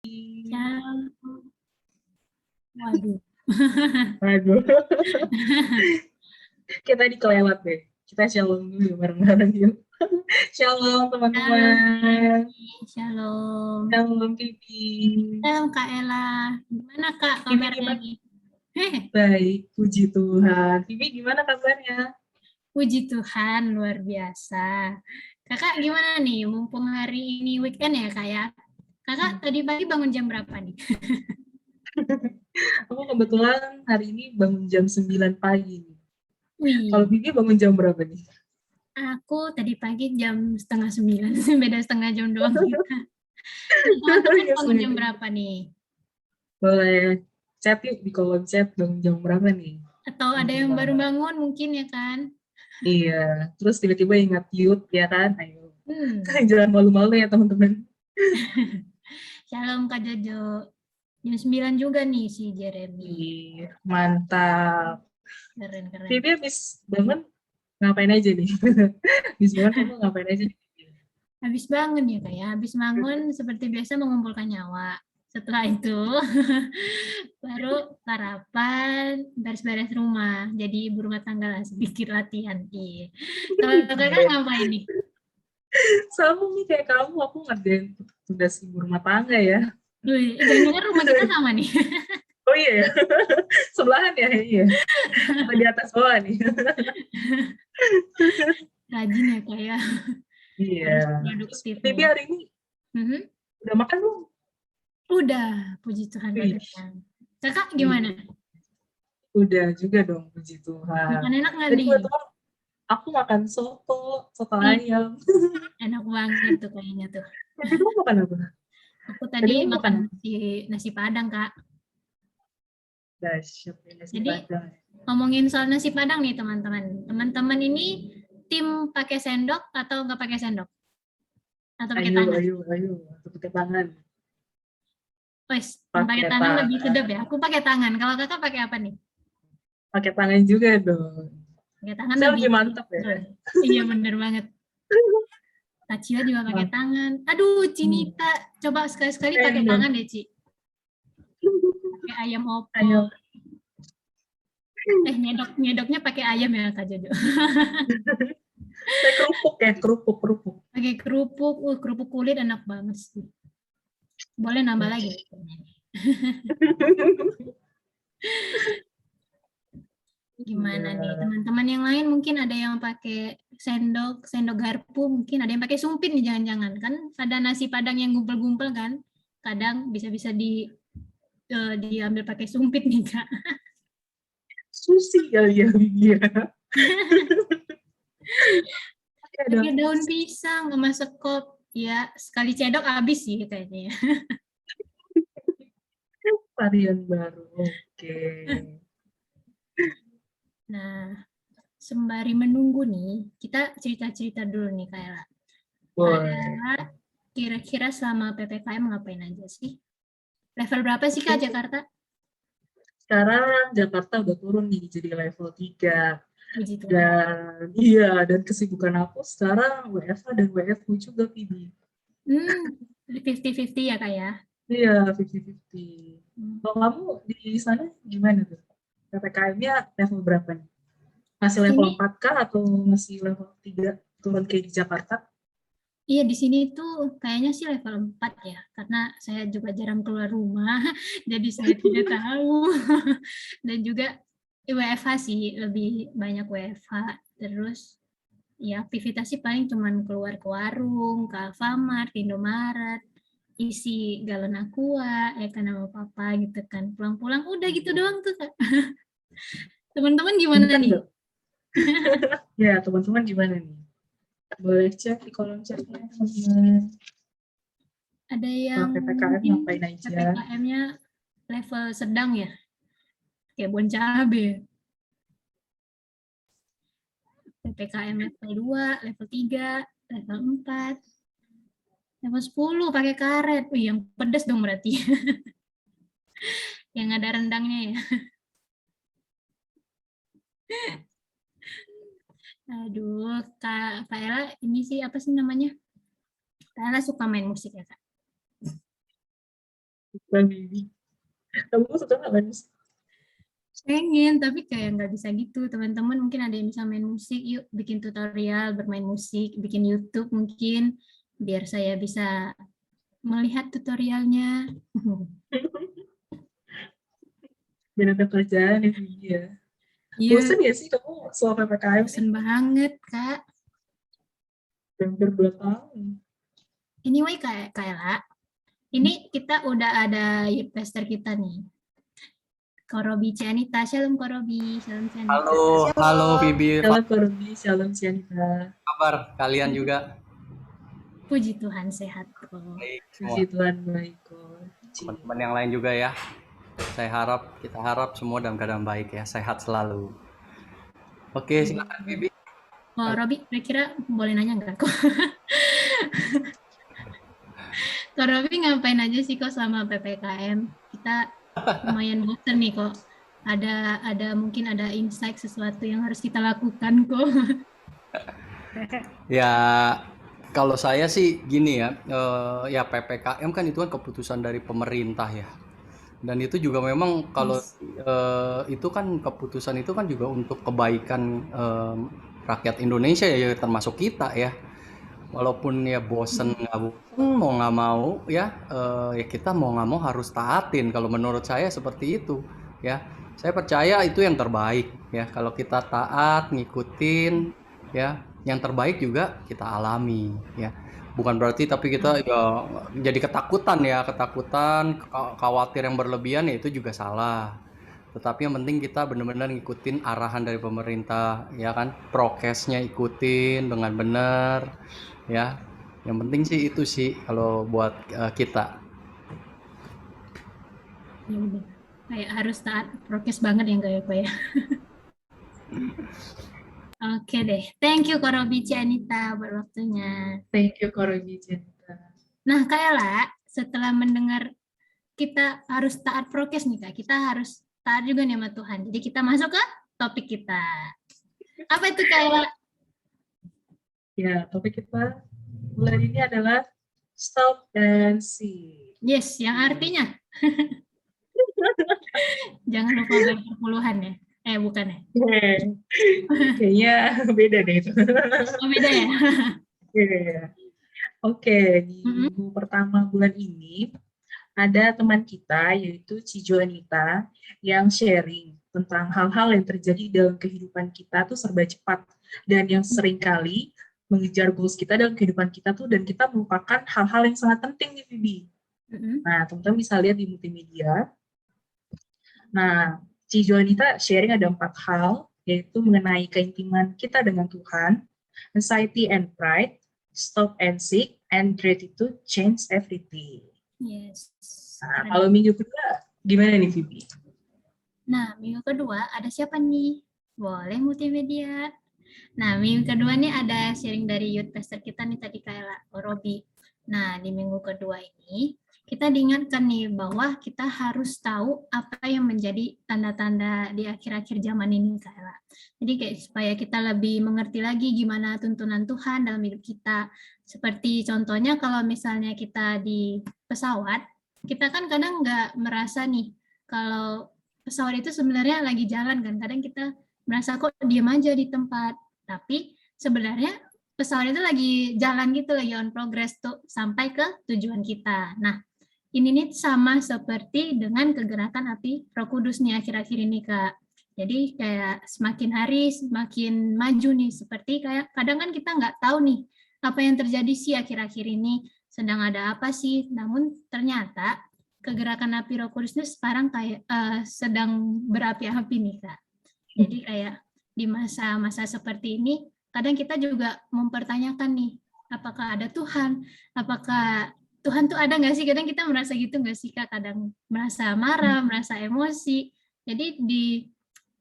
Shalom. Waduh. Aduh, kita tadi kelewat deh. Kita shalom dulu bareng-bareng yuk. Shalom Shalom, teman-teman. Shalom. Shalom Pipi. Shalom, Kak Ella. Gimana, Kak, Pipi kabarnya gimana? nih? Hehe, Baik, puji Tuhan. Pipi gimana kabarnya? puji Tuhan, luar biasa. Kakak gimana nih? Mumpung hari ini weekend ya, Kak ya? Kakak tadi pagi bangun jam berapa nih? Aku kebetulan hari ini bangun jam 9 pagi. Kalau Wih, Pipi bangun jam berapa nih? aku tadi pagi jam setengah 9. Beda setengah jam doang kita. Nah, teman-teman Jam bangun 9. jam berapa nih? Boleh chat yuk di kolom chat bangun jam berapa nih? Atau ada yang baru Teman-teman. bangun mungkin ya kan? Iya, terus tiba-tiba ingat Yud, ya kan? Ayo. Hmm. Jangan malu-malu ya teman-teman. Shalom, Kak Jojo. Jam 9 juga nih si Jeremy. Ih, mantap. Keren-keren. Vivi habis bangun ngapain aja nih? Habis bangun kamu ngapain aja nih? Habis bangun ya Kak ya. Habis bangun seperti biasa mengumpulkan nyawa. Setelah itu baru sarapan, beres-beres rumah. Jadi ibu rumah tangga lah, sedikit latihan. Iya. Kalau Kakak Keren. ngapain nih? Sama nih kayak kamu, aku ngerjain tugas ibu rumah tangga ya. Wih, jangan-jangan rumah kita sama nih. Oh iya ya, sebelahan ya, iya. Atau di atas bawah nih. Rajin ya Kak ya. Iya. Harus Terus produktif Vivi nih. hari ini Mhm. udah makan belum? Udah, puji Tuhan udah Wih, kenyang. Kakak wih. gimana? Udah juga dong, puji Tuhan. Makan enak nggak Tadi nih? kebetulan aku makan soto Ih, ayam. enak banget tuh kayaknya tuh. Tadi kamu makan apa? Aku Tadi tadi kamu makan makan apa? nasi Padang, Kak. Dahsyat ya, nasi Jadi padang. ngomongin soal nasi Padang nih, teman-teman. Teman-teman ini tim pakai sendok atau nggak pakai sendok? Atau pakai Ayo, tangan? ayo, ayo. Pakai tangan. Wes, pakai Pakai tangan lebih sedap tangan. ya. Aku pakai tangan. Kalau Kakak pakai apa nih? Pakai tangan juga dong. Pakai tangan Saya lebih lebih mantap ya. afdol. Iya, bener banget. Tachio juga pakai Mantap. tangan. Aduh, Hmm. Cinita, coba sekali-sekali pakai Ayo. tangan deh, Ci. Pakai ayam opor. Ayo. Nyedoknya pakai ayam ya, Kak Jojo. Saya kerupuk ya, kerupuk, kerupuk. Pakai kerupuk, kerupuk kulit enak banget sih. Boleh nambah lagi. Gimana nih Iya. teman-teman yang lain mungkin ada yang pakai sendok garpu, mungkin ada yang pakai sumpit nih, jangan-jangan kan ada nasi Padang yang gumpal-gumpal kan, kadang bisa-bisa diambil pakai sumpit nih Kak. Susi kali ya, Bibi ya. Ada Pakai daun pisang sama sekop, ya sekali cedok habis sih kayaknya ya. varian baru. Oke. Nah, sembari menunggu nih, kita cerita-cerita dulu nih kayak Boleh. kayak kira-kira selama PPKM ngapain aja sih? Level berapa sih Kak Jakarta? Sekarang Jakarta udah turun nih jadi level 3. Puji Tuhan. Dan iya, dan kesibukan aku sekarang WFH dan WFU juga, Bibi. 50-50 ya Kak ya? Iya, 50-50. Hmm. Kalau kamu di sana gimana tuh? PPKM-nya level berapa nih? Masih level Sini, 4 kah atau masih level 3 turun kayak di Jakarta? iya di sini tuh kayaknya sih level 4 ya, karena saya juga jarang keluar rumah, jadi saya tidak tahu. Dan juga WFH sih, lebih banyak WFH. Terus ya aktivitas sih paling cuman keluar ke warung, ke Alfamart, ke Indomaret, isi galon aqua, ya kan sama papa gitu kan. Pulang-pulang udah gitu doang tuh Kak. Teman-teman gimana Kenceng nih? nggak? Ya, teman-teman gimana nih? Boleh cek di kolom chatnya, teman-teman. Ada Kalau yang PPKM mungkin ngapain aja? PPKM-nya level sedang ya, kayak bon cabe. PPKM level 2, level 3, level 4, level 10 pakai karet. Wih, yang pedas dong berarti. Yang ada rendangnya ya. Aduh, Kak Ella ini sih apa sih namanya? Kak Ella suka main musik ya, Kak? Mbak Bibi. Kamu suka nggak main musik? Pengen, tapi kayak nggak bisa gitu. Teman-teman mungkin ada yang bisa main musik, yuk bikin tutorial bermain musik, bikin YouTube mungkin, biar saya bisa melihat tutorialnya. Biar ada kerjaan ya, Bibi ya. Iya, Bosan ya sih kamu selama PPKM nih? bosen banget, Kak. Hampir 2 tahun. Anyway, kayak Kayla, ini kita udah ada youth pastor kita nih. Korobi Cianita, Shalom Korobi, Shalom Halo, Cianita. halo Shalom. Bibi, apa Shalom Korbi, Shalom Cianita. kabar kalian juga? Puji Tuhan sehat kok. Baik semua. Puji Tuhan baik kok. Teman-teman yang lain juga ya. Kita harap semua dalam keadaan baik ya, sehat selalu. Oke, silakan Bibi. Oh, Robi, kira-kira boleh nanya nggak kok? Kak Robi ngapain aja sih kok selama PPKM? Kita lumayan bosen nih kok. Mungkin ada insight sesuatu yang harus kita lakukan kok. Ya, kalau saya sih gini ya, ya PPKM kan itu kan keputusan dari pemerintah ya. Dan itu juga memang kalau itu kan keputusan itu kan juga untuk kebaikan rakyat Indonesia ya, termasuk kita ya. Walaupun ya bosen nggak bosen mau nggak mau ya, ya kita mau nggak mau harus taatin. Kalau menurut saya seperti itu ya. Saya percaya itu yang terbaik ya. Kalau kita taat ngikutin ya, yang terbaik juga kita alami ya. Bukan berarti tapi kita ya jadi ketakutan ya, khawatir yang berlebihan ya itu juga salah. Tetapi yang penting kita benar-benar ngikutin arahan dari pemerintah ya kan, prokesnya ikutin dengan benar ya. Yang penting sih itu sih kalau buat kita. Ya udah, kayak harus taat prokes banget ya nggak ya Pak ya? Oke deh, thank you Kak Robi Cianita buat waktunya. Thank you Korbi Cianita. Nah Kayla, setelah mendengar kita harus taat prokes nih Kak, kita harus taat juga nih sama Tuhan. Jadi kita masuk ke topik kita. Apa itu Kayla? Ya, topik kita bulan ini adalah Stop and See. Yes, yang artinya jangan lupa bayar perpuluhan ya. Bukan ya? Kayaknya beda deh itu. Oh, beda ya? Oke, di minggu pertama bulan ini ada teman kita yaitu Cijo Anita yang sharing tentang hal-hal yang terjadi dalam kehidupan kita tuh serba cepat dan yang seringkali mengejar goals kita dalam kehidupan kita tuh dan kita melupakan hal-hal yang sangat penting nih Bibi. Nah, teman-teman bisa lihat di multimedia. Nah, Cijo Anita sharing ada 4 hal, yaitu mengenai keintiman kita dengan Tuhan, anxiety and pride, stop and seek, and gratitude change everything. Yes. Nah, kalau minggu kedua, gimana nih, Vivi? Nah, minggu kedua ada siapa nih? Boleh multimedia. Nah, minggu kedua nih ada sharing dari youth pastor kita nih tadi Kayla, Robi. Nah, di minggu kedua ini kita diingatkan nih bahwa kita harus tahu apa yang menjadi tanda-tanda di akhir-akhir zaman ini Kayla. Jadi kayak supaya kita lebih mengerti lagi gimana tuntunan Tuhan dalam hidup kita. Seperti contohnya kalau misalnya kita di pesawat, kita kan kadang nggak merasa nih kalau pesawat itu sebenarnya lagi jalan kan. Kadang kita merasa kok diam aja di tempat. Tapi sebenarnya pesawat itu lagi jalan gitu, lagi on progress tuh sampai ke tujuan kita. Nah, ini nih sama seperti dengan kegerakan api Roh Kudus nih akhir-akhir ini Kak. Jadi kayak semakin hari semakin maju nih, seperti kayak kadang kan kita nggak tahu nih apa yang terjadi sih akhir-akhir ini, sedang ada apa sih. Namun ternyata kegerakan api Roh Kudus ini sekarang kayak sedang berapi-api nih Kak. Jadi kayak di masa-masa seperti ini, kadang kita juga mempertanyakan nih, apakah ada Tuhan? Apakah Tuhan tuh ada nggak sih? Kadang kita merasa gitu nggak sih Kak? Kadang merasa marah, merasa emosi. Jadi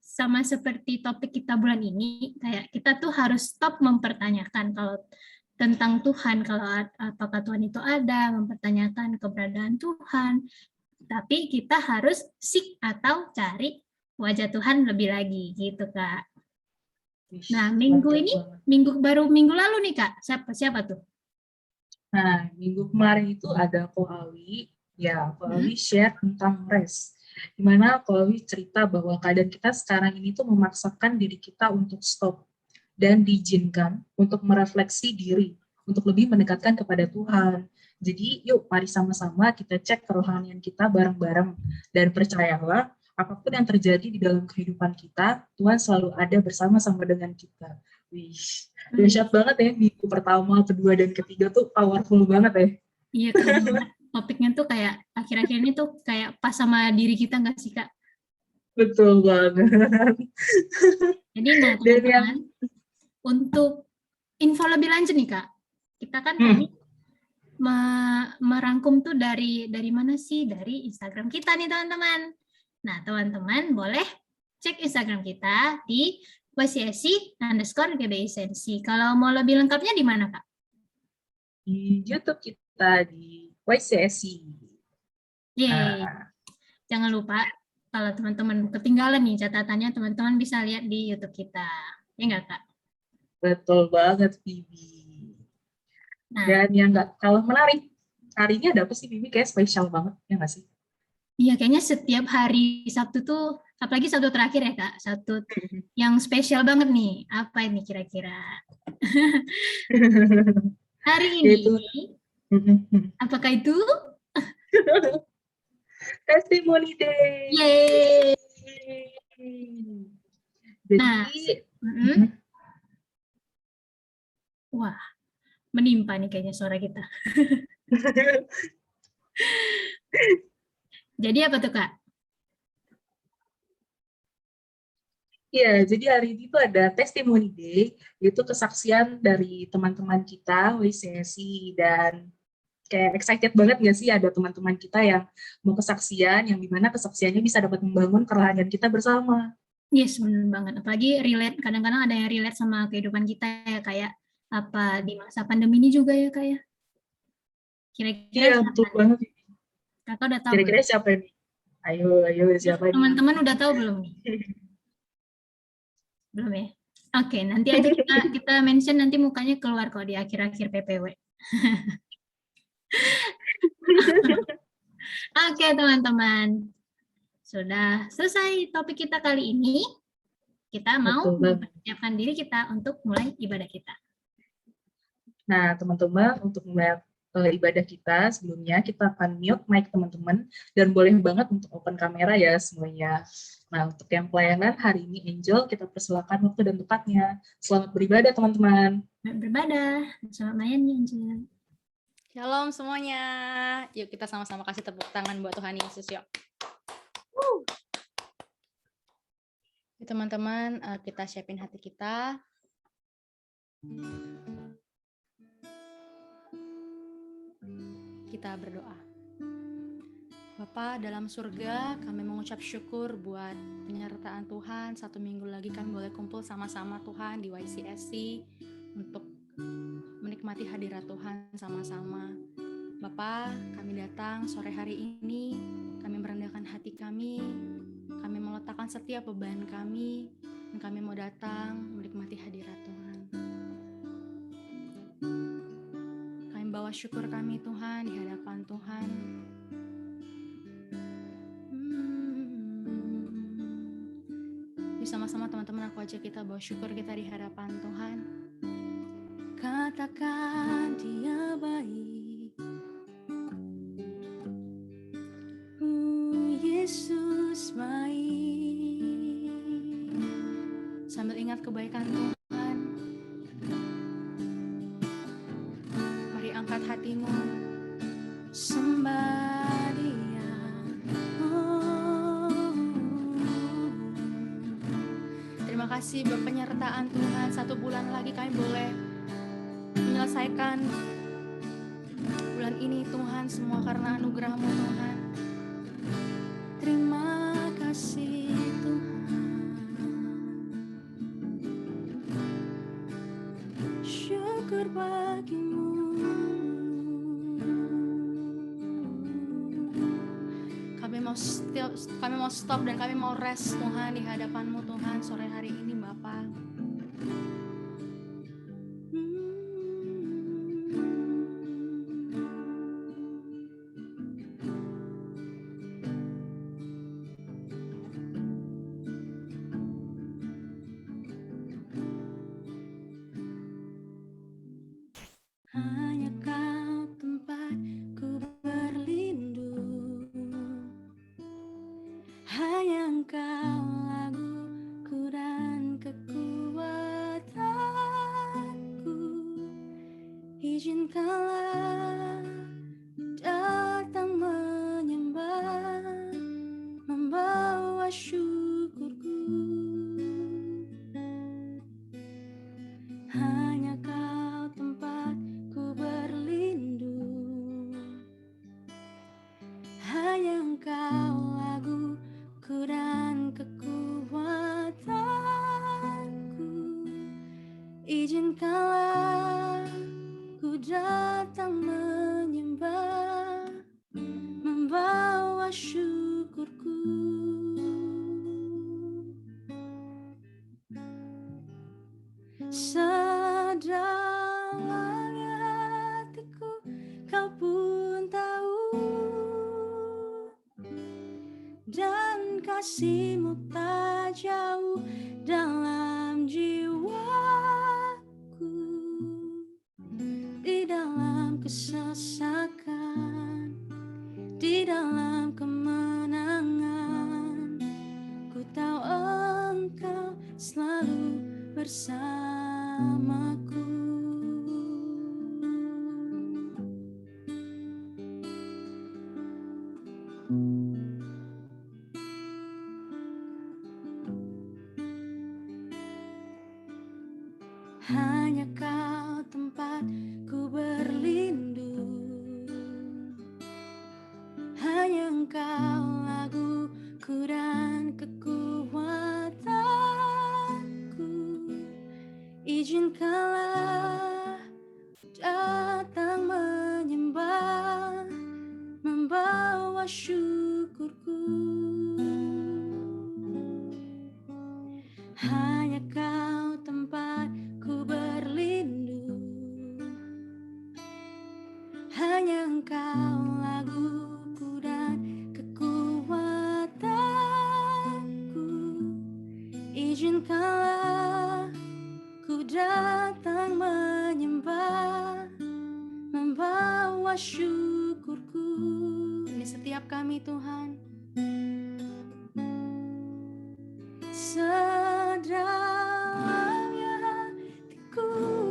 sama seperti topik kita bulan ini, kayak kita tuh harus stop mempertanyakan kalau tentang Tuhan, kalau apakah Tuhan itu ada, mempertanyakan keberadaan Tuhan. Tapi kita harus seek atau cari wajah Tuhan lebih lagi gitu Kak. Nah, minggu ini baru minggu lalu nih Kak. Siapa tuh? Nah, minggu kemarin itu ada Ko Awi Ya, Ko Alwi share tentang rest. Dimana Ko Alwi cerita bahwa keadaan kita sekarang ini tuh memaksakan diri kita untuk stop dan diizinkan untuk merefleksi diri, untuk lebih mendekatkan kepada Tuhan. Jadi yuk mari sama-sama kita cek kerohanian kita bareng-bareng. Dan percayalah, apapun yang terjadi di dalam kehidupan kita, Tuhan selalu ada bersama-sama dengan kita. Wih, dahsyat banget ya, minggu pertama, kedua, dan ketiga tuh powerful banget ya. Iya, keren banget. Topiknya tuh kayak akhir-akhir ini tuh kayak pas sama diri kita nggak sih, Kak? Betul banget. Jadi, nah Dan yang teman-teman, untuk info lebih lanjut nih, Kak. Kita kan tadi merangkum tuh dari mana sih? Dari Instagram kita nih, teman-teman. Nah, teman-teman boleh cek Instagram kita di YCSI_GBIsensi. Kalau mau lebih lengkapnya di mana, Kak? di YouTube kita di YCSI. Yeay. Jangan lupa, kalau teman-teman ketinggalan nih catatannya, teman-teman bisa lihat di YouTube kita. Ya nggak, Kak? Betul banget, Bibi. Nah, Dan yang nggak kalah menarik, hari ini ada apa sih, Bibi? Kayak spesial banget, ya nggak sih? iya kayaknya setiap hari Sabtu tuh, apalagi Sabtu terakhir ya, Kak, Sabtu yang spesial banget nih. Apa ini kira-kira? Hari ini, Yaitu apakah itu? Testimony Day. Yeay! Jadi, Nah, wah, menimpa nih kayaknya suara kita. Jadi apa tuh, Kak? ya, jadi hari ini tuh ada Testimony Day, yaitu kesaksian dari teman-teman kita, WCSI, dan kayak excited banget nggak sih ada teman-teman kita yang mau kesaksian, yang dimana kesaksiannya bisa dapat membangun kerohanian kita bersama. Yes, benar banget. Apalagi relate, kadang-kadang ada yang relate sama kehidupan kita ya, kayak apa di masa pandemi ini juga ya, Kak ya. Kira-kira Iya, siapa betul nih? banget. Kakak udah tahu belum? Kira-kira siapa nih? Ayo, siapa nih? Teman-teman udah tahu belum nih? Belum ya? Oke, nanti aja kita mention, nanti mukanya keluar kok di akhir-akhir PPW. Oke, teman-teman. Sudah selesai topik kita kali ini. Kita mau mempersiapkan diri kita untuk mulai ibadah kita. Nah, teman-teman, untuk mulai ibadah kita, sebelumnya kita akan mute mic teman-teman, dan boleh banget untuk open kamera ya semuanya. Nah, untuk yang pelayanan hari ini Angel, kita persilakan waktu dan tempatnya. Selamat beribadah, teman-teman. Selamat beribadah. Selamat main nih, Angel. Shalom semuanya. Yuk kita sama-sama kasih tepuk tangan buat Tuhan Yesus yuk. Teman-teman, kita siapin hati kita. Kita berdoa. Bapa dalam surga, kami mengucap syukur buat penyertaan Tuhan. 1 minggu lagi kami boleh kumpul sama-sama Tuhan di YCSI untuk menikmati hadirat Tuhan sama-sama. Bapa, kami datang sore hari ini, kami merendahkan hati kami meletakkan setiap beban kami, dan kami mau datang menikmati hadirat Tuhan. Kami bawa syukur kami Tuhan di hadapan Tuhan. Sama-sama teman-teman, aku ajak kita bawa syukur kita di hadapan Tuhan. Katakan Dia baik, Yesus baik. Sambil ingat kebaikan Tuhan, mari angkat hatimu, sembah Dia. Terima kasih buat penyertaan Tuhan. 1 bulan lagi kami boleh menyelesaikan bulan ini Tuhan, semua karena anugerah-Mu Tuhan. Terima kasih Tuhan. Syukur bagimu. Kami mau stop dan kami mau rest Tuhan di hadapan-Mu Tuhan sore hari ini Bapa. syukurku. Sedalamnya hatiku kau pun tahu, dan kasih-Mu tak jauh dalam jiwaku. Di dalam kesesakan, di dalam kemenangan, ku tahu Engkau selalu bersamaku. Hanya Kau tempatku berlindung, hanya Engkau laguku dan kekuatanku. Izinkanlah datang menyembah, membawa syukurku. Hanya Kau tempatku berlindung, hanya Engkau laguku dan kekuatanku. Izinkanlah ku datang menyembah, membawa syukurku. Ini setiap kami Tuhan. Sedalamnya hatiku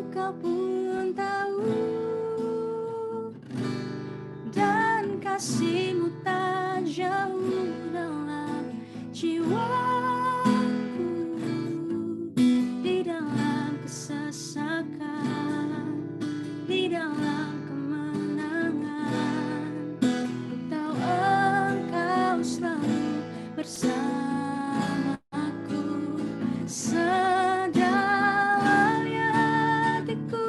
Kau pun tahu, dan kasih-Mu tak jauh dalam jiwaku. Di dalam kesesakan, di dalam kemenangan, ku tahu Engkau selalu bersamaku. Sedalamnya hatiku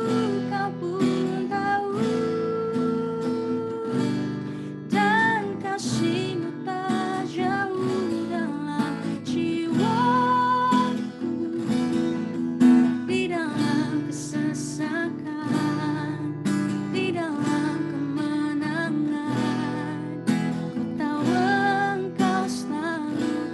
Kau pun tahu, dan kasih-Mu tak jauh dalam jiwaku. Di dalam kesesakan, di dalam kemenangan, ku tahu Engkau selalu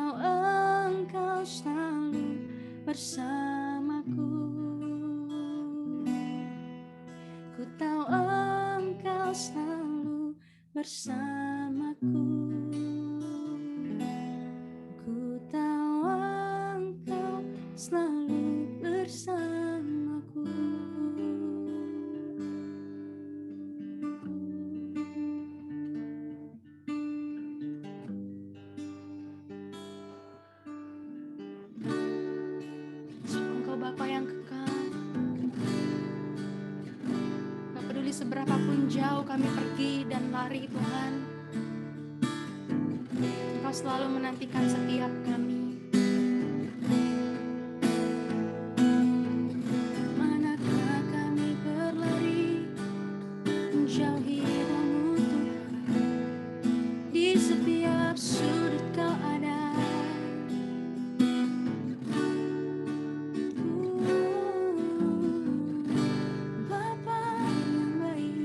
tahu Engkau selalu bersamaku. Ku tahu Engkau selalu bersamaku. Ku tahu Engkau selalu bersamaku. Engkau Bapa yang kekal, gak peduli seberapapun jauh kami pergi dan lari Tuhan, Engkau selalu menantikan setiap kami. Manakah kami berlari menjauhi rohmu Tuhan, di setiap sudut Kau ada. Bapa yang baik,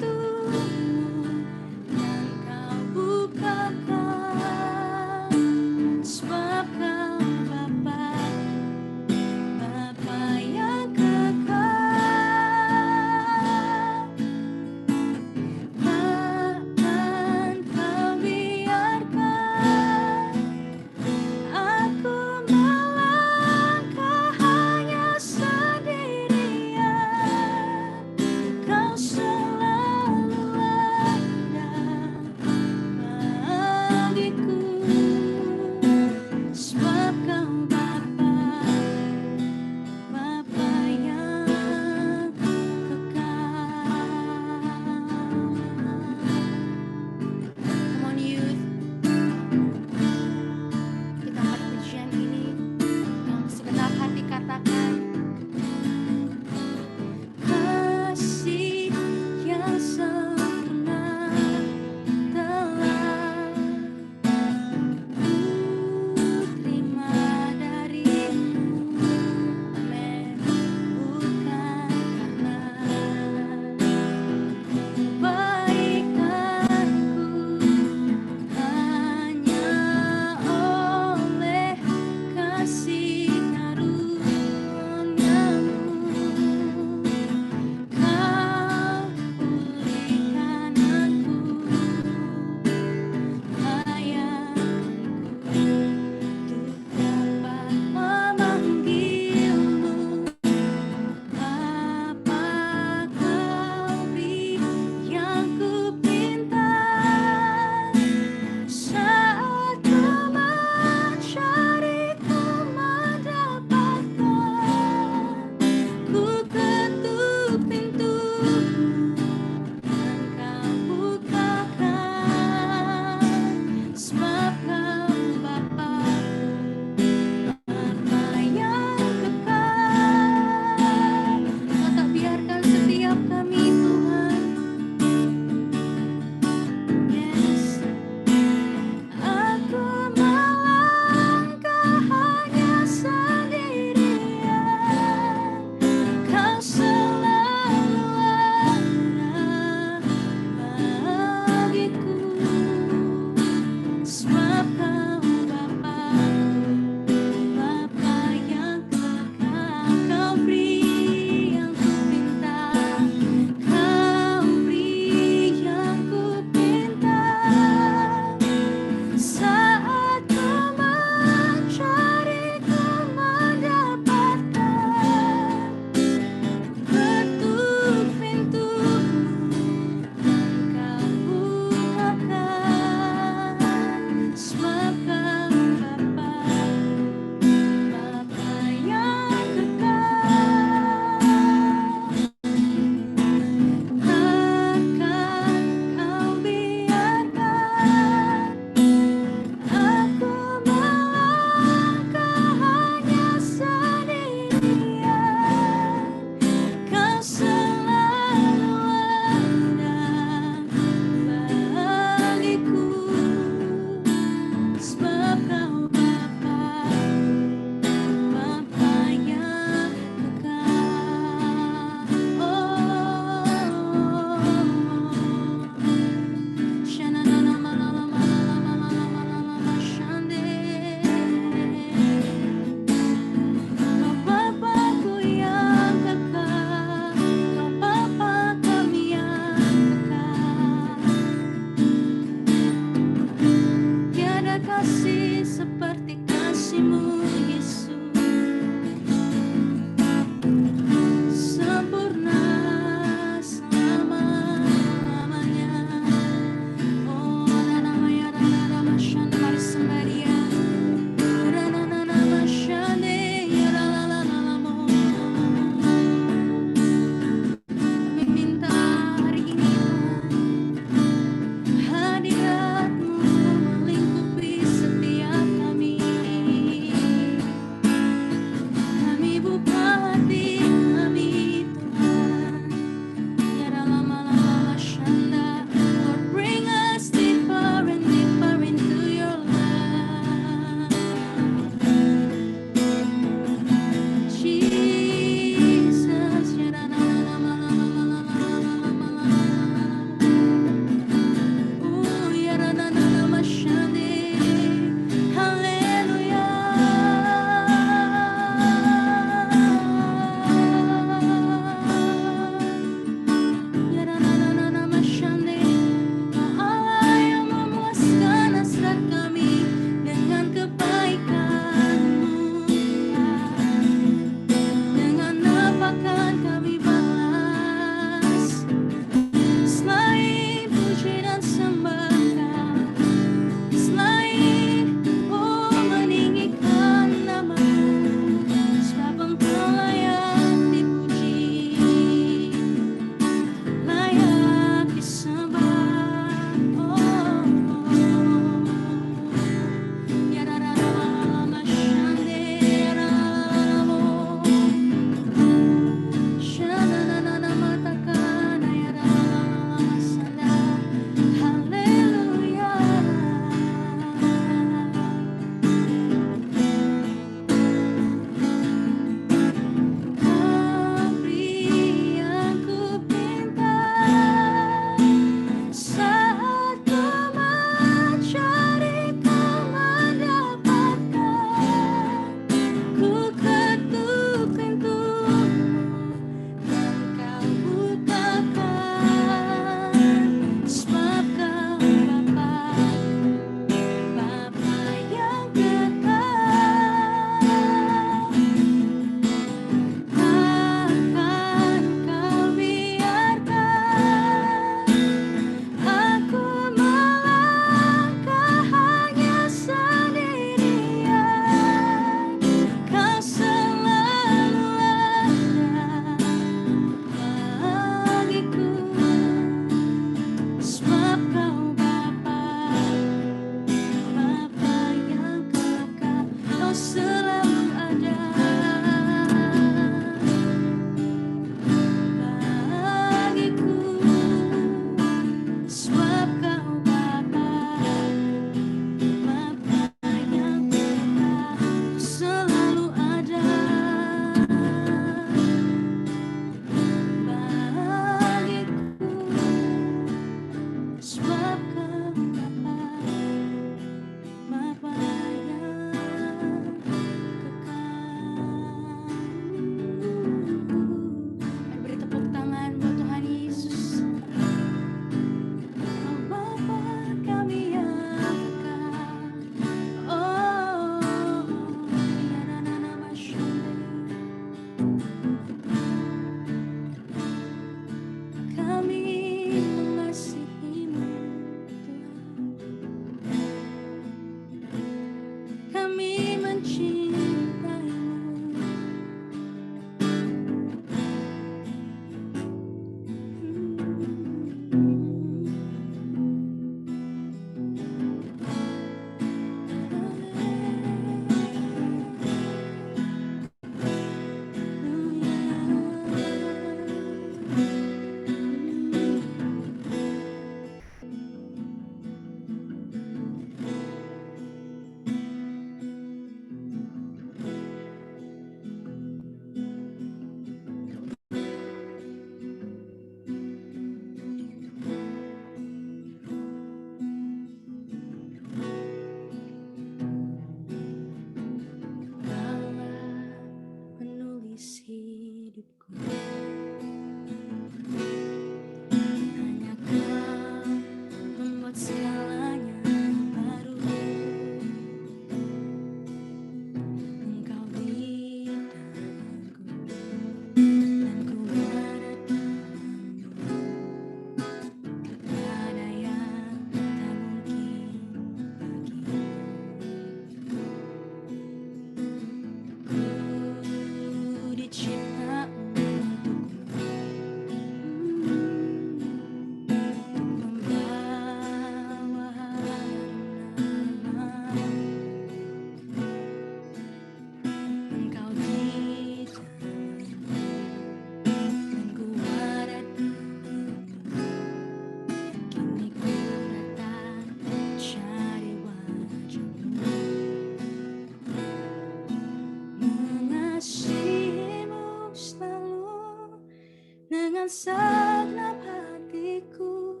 dengan segenap hatiku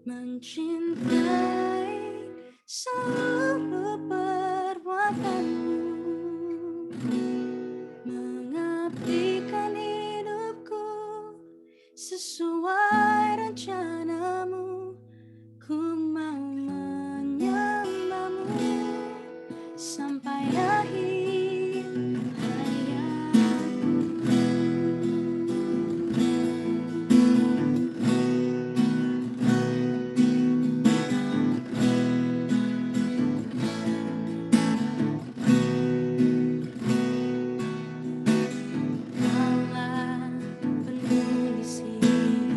mencintai seluruh perbuatanmu, mengabdikan hidupku sesuai rencanamu. Ku mau menyembahmu sampai akhir hayatku. Kaulah penuh di sini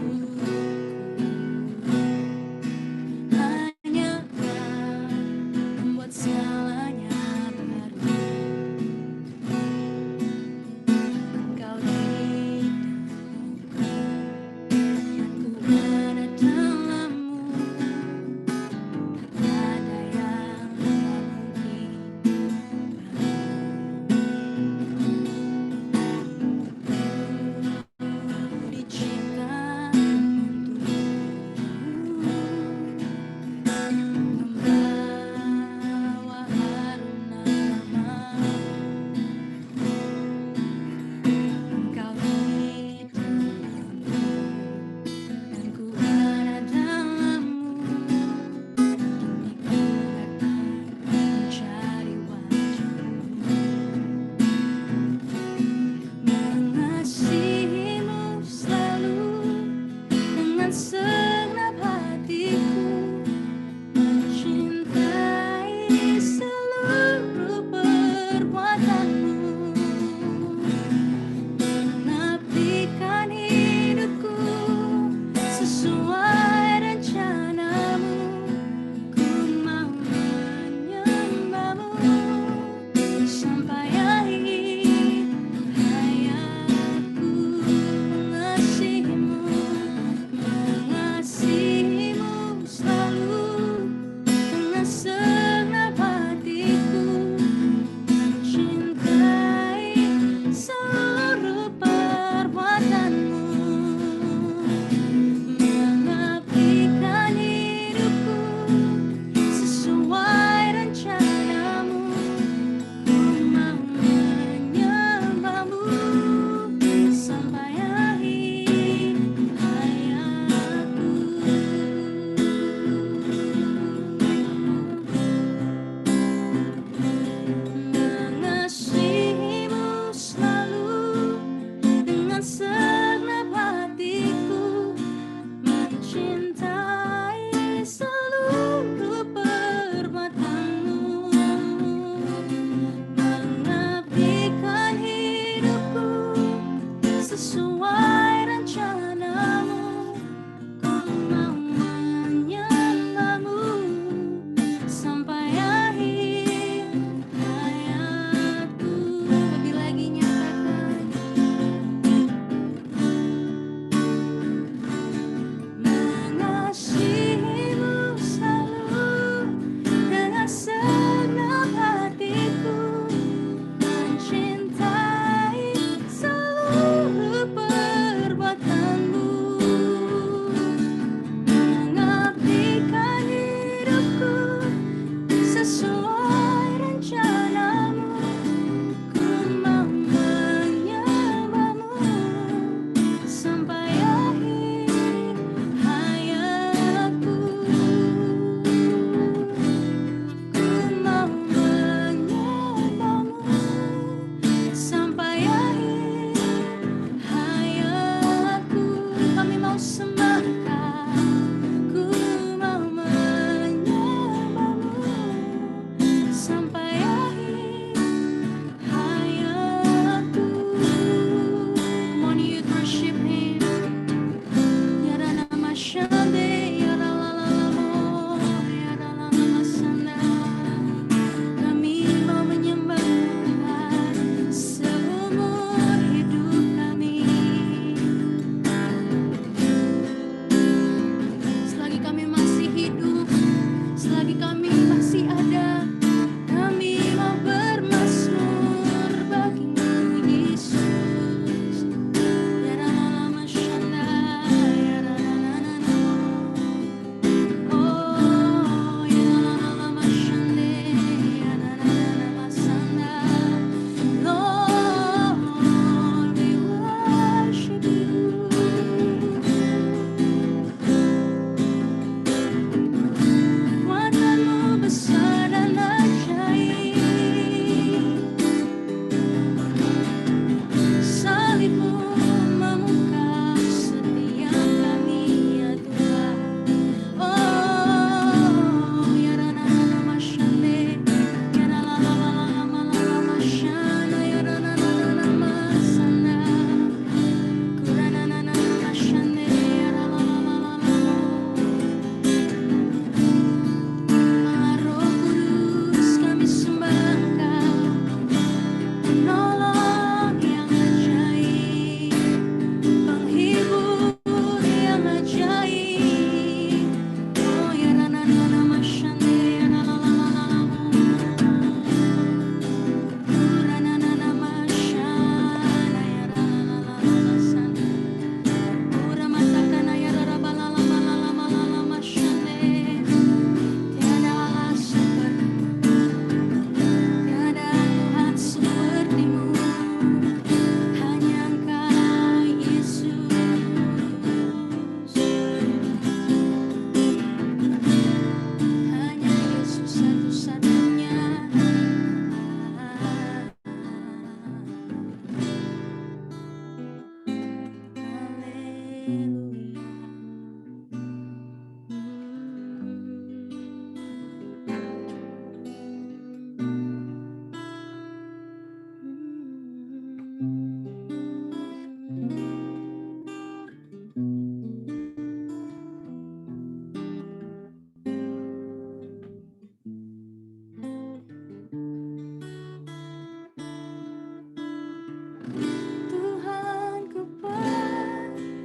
Tuhan ku percaya,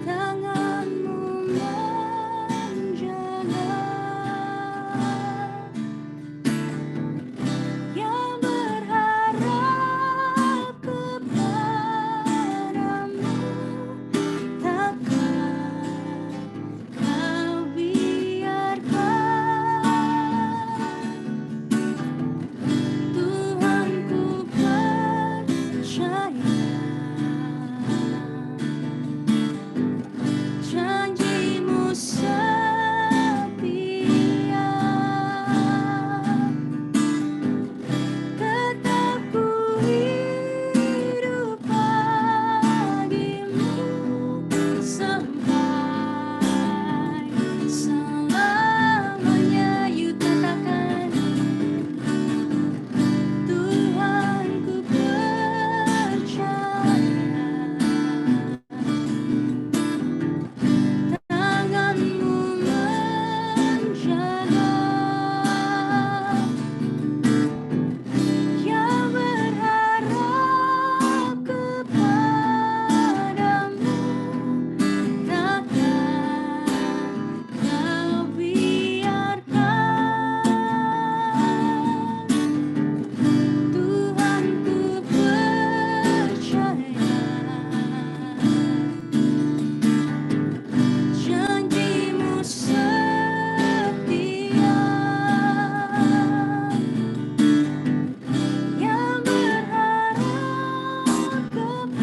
tangan-Mu menjaga, yang berharap kepadamu, takkan Kau biarkan. Tuhan ku percaya, janji-Mu setia, tetap ku hidup bagimu sampai selamanya. You katakan, Tuhan ku percaya, tangan-Mu menjaga, yang berharap kepadamu, takkan Kau biarkan. Tuhan ku percaya, janji-Mu setia, yang berharap kepadamu,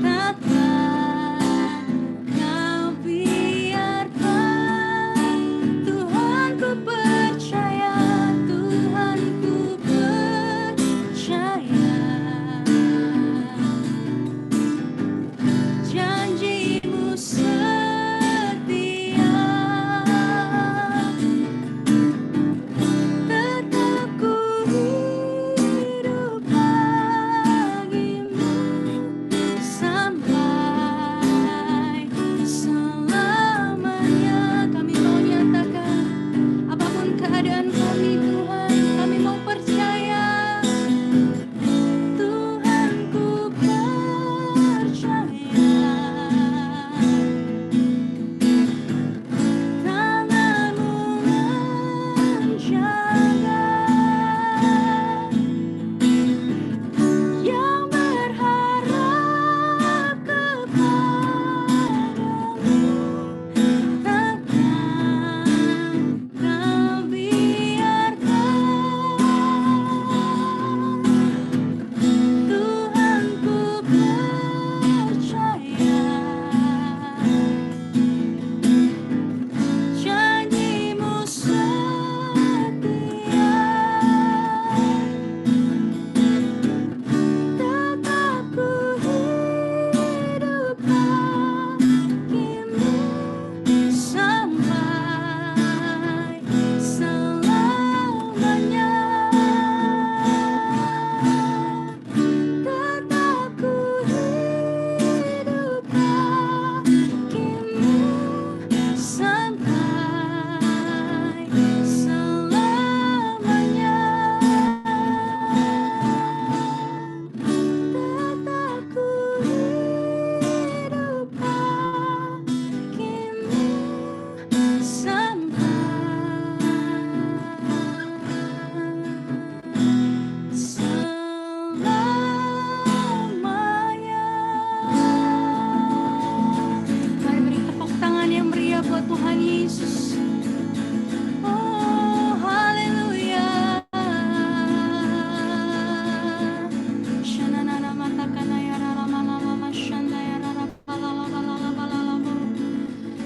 takkan Kau biarkan. Tuhan ku percaya, Tuhan ku percaya, janji-Mu setia, tetap ku hidup bagimu sampai selamanya. Kami mau nyatakan, apapun keadaan kami Tuhan, kami mau percaya. Tuhan ku percaya, tangan-Mu menjaga, yang berharap kepadamu, takkan Kau biarkan. Tuhan ku percaya, janji-Mu setia, tetap ku hidup bagimu sampai selamanya. Tetap ku hidup bagimu sampai selamanya. Tetap ku hidup bagimu sampai selamanya. Mari beri tepuk tangan yang meriah buat Tuhan Yesus. Oh, haleluya. Shananana matakana ya raramalama shanda ya rarabalalabalalabalalabu.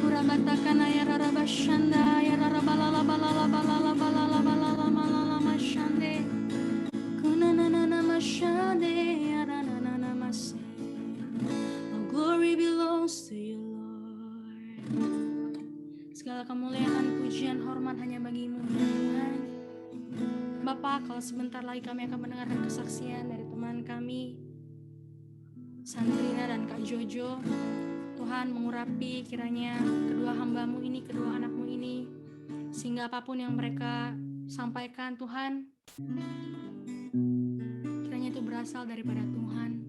Urabatakana ya rarabashanda ya rarabalalabalalabalalabalalabalalabalalabalama shande. Kunanana mashande ya rananana mase. All glory belongs to you, Lord. Segala kemuliaan, pujian, hormat hanya bagi-Mu, Tuhan. Bapa, kalau sebentar lagi kami akan mendengarkan kesaksian dari teman kami, Sandrina dan Kak Jojo. Tuhan mengurapi kiranya kedua hamba-Mu ini, kedua anak-Mu ini, sehingga apapun yang mereka sampaikan Tuhan, kiranya itu berasal daripada Tuhan.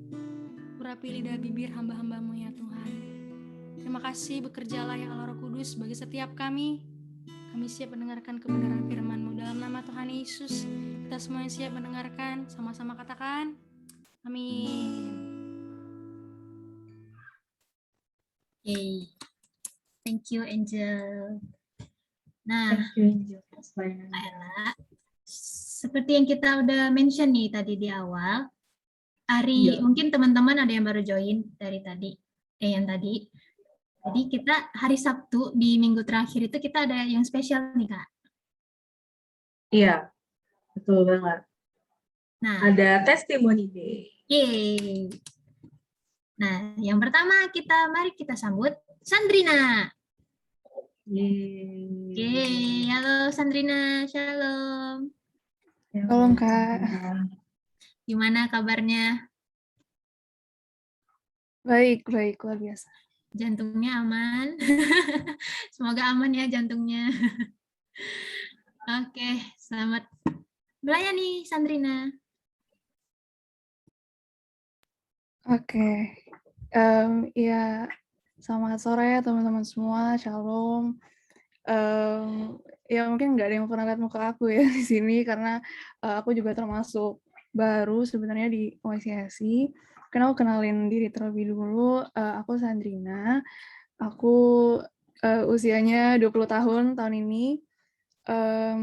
Urapi lidah bibir hamba-hamba-Mu ya Tuhan. Terima kasih, bekerjalah ya Allah Roh Kudus bagi setiap kami. Kami siap mendengarkan kebenaran firman-Mu. Dalam nama Tuhan Yesus, kita semuanya siap mendengarkan. Sama-sama katakan, amin. Oke. Thank you, Angel. Nah, Thank you, Angel. Ella, seperti yang kita udah mention nih tadi di awal, Iya. mungkin teman-teman ada yang baru join dari tadi, yang tadi. Jadi kita hari Sabtu di minggu terakhir itu kita ada yang spesial nih, Kak. Iya, betul banget. Nah, Ada testimoni day. yeay. Nah, yang pertama mari kita sambut Sandrina. Yeay. Yeay, halo Sandrina, shalom. Shalom, Kak. Gimana kabarnya? Baik, luar biasa. Jantungnya aman? Semoga aman ya jantungnya. Oke, selamat melayani Sandrina. Oke. Ya, selamat sore teman-teman semua, shalom. Ya mungkin nggak ada yang pernah lihat muka aku ya di sini karena aku juga termasuk baru sebenarnya di OICSI. Karena aku kenalin diri terlebih dulu, aku Sandrina. Aku usianya 20 tahun ini.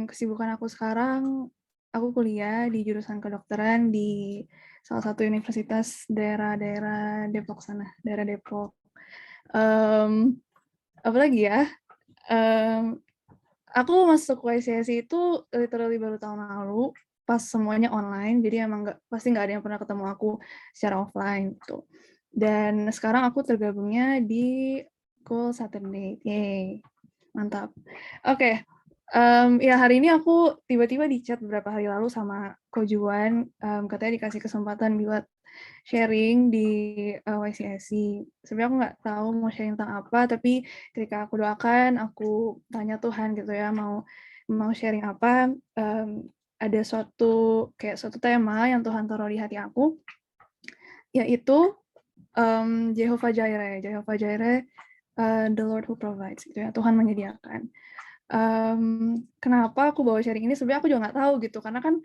Kesibukan aku sekarang, aku kuliah di jurusan kedokteran di salah satu universitas daerah Depok sana, daerah Depok. Apalagi ya, aku masuk YCSI itu literally baru tahun lalu, pas semuanya online, jadi emang pasti nggak ada yang pernah ketemu aku secara offline gitu. Dan sekarang aku tergabungnya di Cool Saturday, yay, mantap. Oke. Ya hari ini aku tiba-tiba di chat beberapa hari lalu sama Ko Juan, katanya dikasih kesempatan buat sharing di YCSI. Sebenarnya aku nggak tahu mau sharing tentang apa, tapi ketika aku doakan, aku tanya Tuhan gitu ya, mau sharing apa, ada suatu tema yang Tuhan taruh di hati aku, yaitu Jehovah Jireh, the Lord who provides, gitu ya, Tuhan menyediakan. Kenapa aku bawa sharing ini, sebenarnya aku juga nggak tahu gitu, karena kan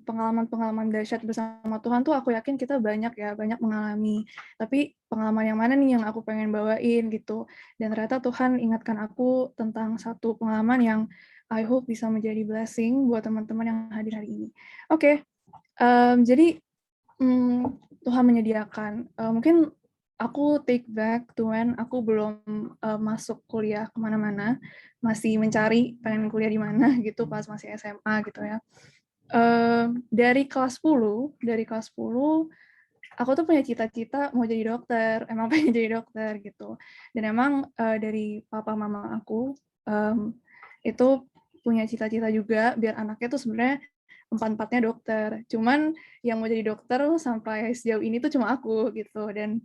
pengalaman-pengalaman dahsyat bersama Tuhan tuh aku yakin kita banyak mengalami, tapi pengalaman yang mana nih yang aku pengen bawain gitu, dan ternyata Tuhan ingatkan aku tentang satu pengalaman yang I hope bisa menjadi blessing buat teman-teman yang hadir hari ini. Oke. Jadi Tuhan menyediakan, mungkin aku take back to when aku belum masuk kuliah kemana-mana, masih mencari pengen kuliah di mana gitu pas masih SMA gitu ya. Dari kelas 10 aku tuh punya cita-cita mau jadi dokter, emang pengen jadi dokter gitu. Dan emang dari papa mama aku itu punya cita-cita juga biar anaknya tuh sebenarnya empat-empatnya dokter. Cuman yang mau jadi dokter sampai sejauh ini tuh cuma aku gitu. Dan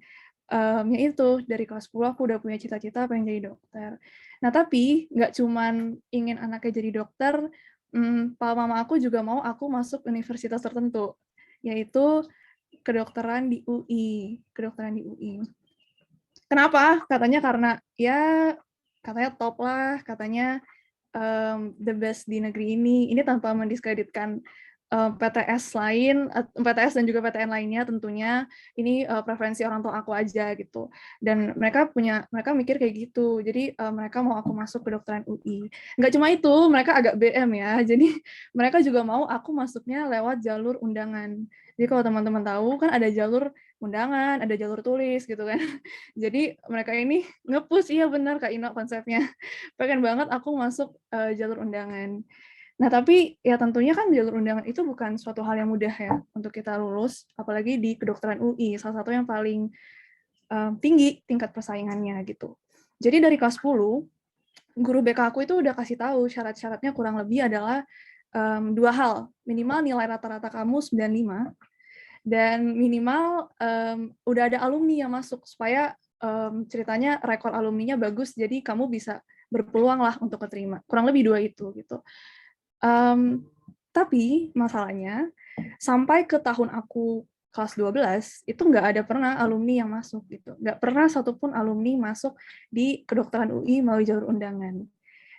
ya itu, dari kelas 10 aku udah punya cita-cita pengen jadi dokter. Nah tapi nggak cuman ingin anaknya jadi dokter, papa mama aku juga mau aku masuk universitas tertentu, yaitu kedokteran di UI. Kenapa? Katanya karena ya katanya top lah, katanya the best di negeri ini. Ini tanpa mendiskreditkan PTS lain, PTS dan juga PTN lainnya tentunya. Ini preferensi orang tua aku aja gitu. Dan mereka mikir kayak gitu. Jadi mereka mau aku masuk kedokteran UI. Nggak cuma itu, mereka agak BM ya. Jadi mereka juga mau aku masuknya lewat jalur undangan. Jadi kalau teman-teman tahu kan ada jalur undangan, ada jalur tulis gitu kan. Jadi mereka ini nge-push, iya benar Kak Ino konsepnya. Pengen banget aku masuk jalur undangan. Nah, tapi ya tentunya kan jalur undangan itu bukan suatu hal yang mudah ya untuk kita lulus, apalagi di kedokteran UI, salah satu yang paling tinggi tingkat persaingannya gitu. Jadi dari kelas 10, guru BK aku itu udah kasih tahu syarat-syaratnya kurang lebih adalah 2 hal, minimal nilai rata-rata kamu 95, dan minimal udah ada alumni yang masuk supaya ceritanya rekor alumninya bagus, jadi kamu bisa berpeluang lah untuk keterima. Kurang lebih 2 itu gitu. Tapi masalahnya sampai ke tahun aku kelas 12 itu nggak ada pernah alumni yang masuk gitu. Nggak pernah satupun alumni masuk di kedokteran UI melalui jalur undangan.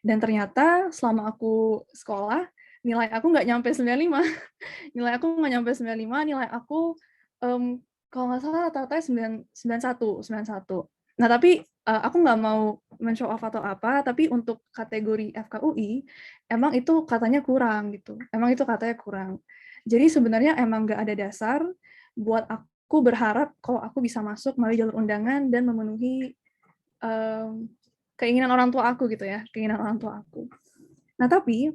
Dan ternyata selama aku sekolah, nilai aku nggak nyampe 95. Nilai aku nggak nyampe 95, nilai aku kalau nggak salah rata-rata 91. Nah, tapi aku nggak mau men-show off atau apa, tapi untuk kategori FKUI, emang itu katanya kurang gitu. Emang itu katanya kurang. Jadi sebenarnya emang nggak ada dasar buat aku berharap kalau aku bisa masuk melalui jalur undangan dan memenuhi keinginan orang tua aku gitu ya, keinginan orang tua aku. Nah, tapi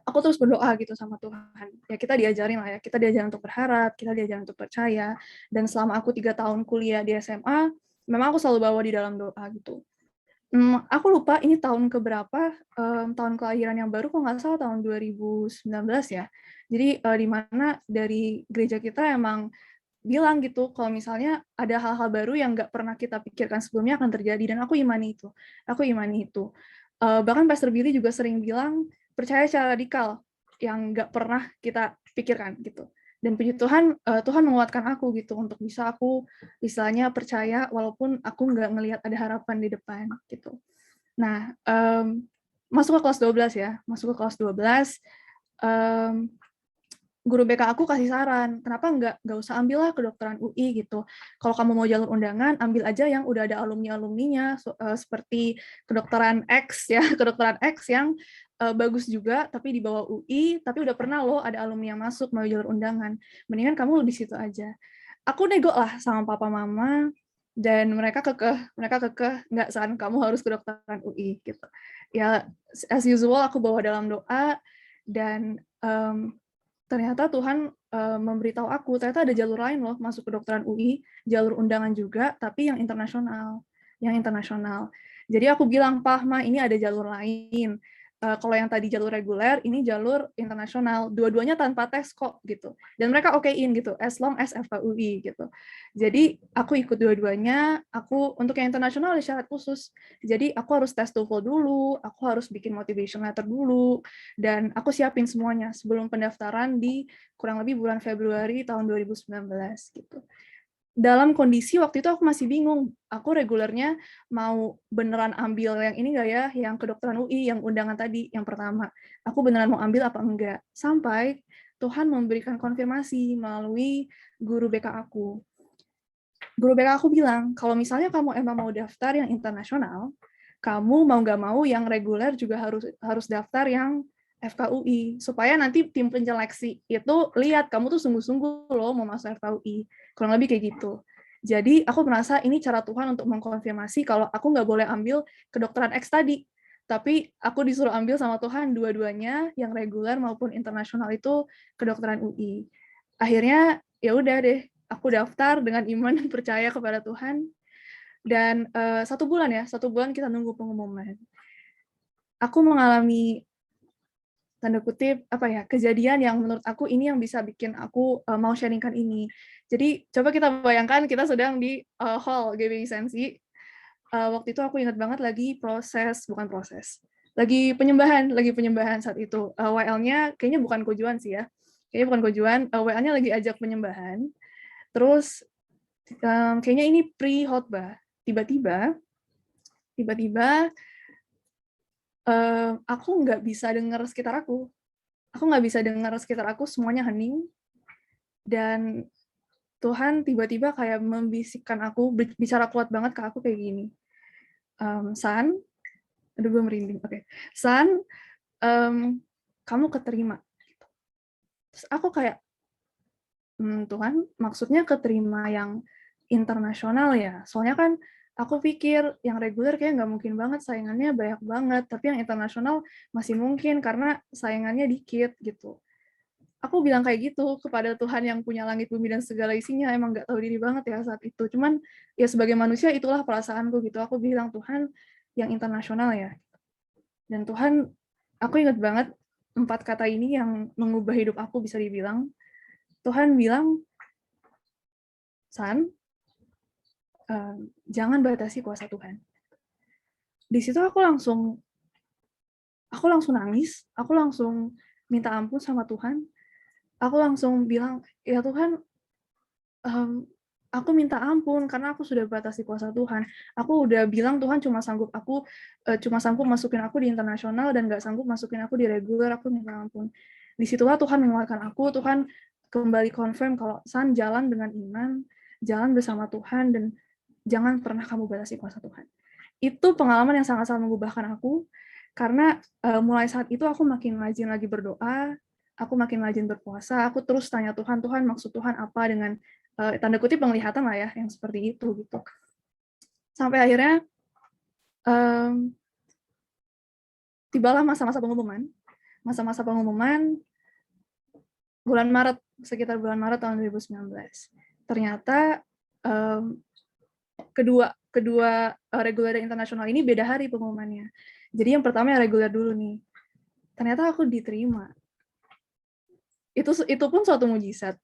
aku terus berdoa gitu sama Tuhan. Ya kita diajarin lah ya, kita diajarin untuk berharap, kita diajarin untuk percaya. Dan selama aku 3 tahun kuliah di SMA, memang aku selalu bawa di dalam doa gitu. Aku lupa ini tahun keberapa, tahun kelahiran yang baru kok nggak salah tahun 2019 ya. Jadi di mana dari gereja kita emang bilang gitu, kalau misalnya ada hal-hal baru yang nggak pernah kita pikirkan sebelumnya akan terjadi, dan aku imani itu. Aku imani itu. Bahkan Pastor Billy juga sering bilang, percaya secara radikal, yang nggak pernah kita pikirkan gitu. Dan puji Tuhan, Tuhan menguatkan aku gitu, untuk bisa aku istilahnya percaya, walaupun aku nggak ngelihat ada harapan di depan gitu. Nah, masuk ke kelas 12 ya, masuk ke kelas 12, guru BK aku kasih saran, kenapa nggak usah ambillah kedokteran UI gitu. Kalau kamu mau jalur undangan, ambil aja yang udah ada alumni-alumninya, seperti kedokteran X ya, kedokteran X yang bagus juga, tapi di bawah UI, tapi udah pernah loh ada alumni yang masuk melalui jalur undangan. Mendingan kamu di situ aja. Aku nego lah sama papa mama, dan mereka kekeh nggak, San, kamu harus kedokteran UI gitu. Ya, as usual aku bawa dalam doa, dan ternyata Tuhan memberitahu aku, ternyata ada jalur lain loh masuk kedokteran UI, jalur undangan juga, tapi yang internasional. Jadi aku bilang, Pak, Ma, ini ada jalur lain. Kalau yang tadi jalur reguler, ini jalur internasional. Dua-duanya tanpa tes kok gitu. Dan mereka okein gitu, as long as FKUI gitu. Jadi aku ikut dua-duanya. Aku untuk yang internasional ada syarat khusus. Jadi aku harus tes TOEFL dulu, aku harus bikin motivation letter dulu, dan aku siapin semuanya sebelum pendaftaran di kurang lebih bulan Februari tahun 2019 gitu. Dalam kondisi waktu itu aku masih bingung, aku regulernya mau beneran ambil yang ini nggak ya, yang kedokteran UI, yang undangan tadi, yang pertama. Aku beneran mau ambil apa enggak. Sampai Tuhan memberikan konfirmasi melalui guru BK aku. Guru BK aku bilang, kalau misalnya kamu emang mau daftar yang internasional, kamu mau nggak mau yang reguler juga harus daftar yang FKUI, supaya nanti tim penyeleksi itu lihat kamu tuh sungguh-sungguh loh mau masuk FKUI. Kurang lebih kayak gitu. Jadi aku merasa ini cara Tuhan untuk mengkonfirmasi kalau aku nggak boleh ambil kedokteran X tadi, tapi aku disuruh ambil sama Tuhan dua-duanya, yang reguler maupun internasional itu kedokteran UI. Akhirnya ya udah deh, aku daftar dengan iman dan percaya kepada Tuhan. Dan 1 bulan kita nunggu pengumuman. Aku mengalami tanda kutip kejadian yang menurut aku ini yang bisa bikin aku mau sharingkan ini. Jadi coba kita bayangkan kita sedang di hall GBI Sensi. Waktu itu aku ingat banget lagi lagi penyembahan saat itu. WL-nya kayaknya bukan Kojuan sih ya. Kayaknya bukan Kojuan, WL-nya lagi ajak penyembahan. Terus kayaknya ini pre-khotbah. Tiba-tiba aku nggak bisa dengar sekitar aku. Semuanya hening. Dan Tuhan tiba-tiba kayak membisikkan aku, bicara kuat banget ke aku kayak gini. San, aduh gue merinding. Oke. San, kamu keterima. Terus aku kayak, Tuhan, maksudnya keterima yang internasional ya? Soalnya kan aku pikir yang reguler kayak nggak mungkin banget, saingannya banyak banget, tapi yang internasional masih mungkin karena saingannya dikit gitu. Aku bilang kayak gitu kepada Tuhan yang punya langit, bumi, dan segala isinya, emang nggak tahu diri banget ya saat itu. Cuman ya sebagai manusia itulah perasaanku gitu. Aku bilang, Tuhan yang internasional ya. Dan Tuhan, aku ingat banget 4 kata ini yang mengubah hidup aku bisa dibilang. Tuhan bilang, San, jangan batasi kuasa Tuhan. di situ aku langsung nangis, aku langsung minta ampun sama Tuhan, aku langsung bilang, ya Tuhan, aku minta ampun karena aku sudah batasi kuasa Tuhan. Aku udah bilang Tuhan cuma sanggup masukin aku di internasional dan nggak sanggup masukin aku di reguler. Aku minta ampun. Disitulah Tuhan menguatkan aku. Tuhan kembali confirm kalau San, jalan dengan iman, jalan bersama Tuhan, dan jangan pernah kamu batasi kuasa Tuhan. Itu pengalaman yang sangat-sangat mengubahkan aku karena mulai saat itu aku makin rajin lagi berdoa, aku makin rajin berpuasa, aku terus tanya Tuhan, maksud Tuhan apa dengan tanda kutip penglihatan lah ya, yang seperti itu gitu. Sampai akhirnya tibalah masa-masa pengumuman. Masa-masa pengumuman bulan Maret, sekitar bulan Maret tahun 2019. Ternyata kedua reguler internasional ini beda hari pengumumannya. Jadi yang pertama yang reguler dulu nih. Ternyata aku diterima. Itu pun suatu mujizat.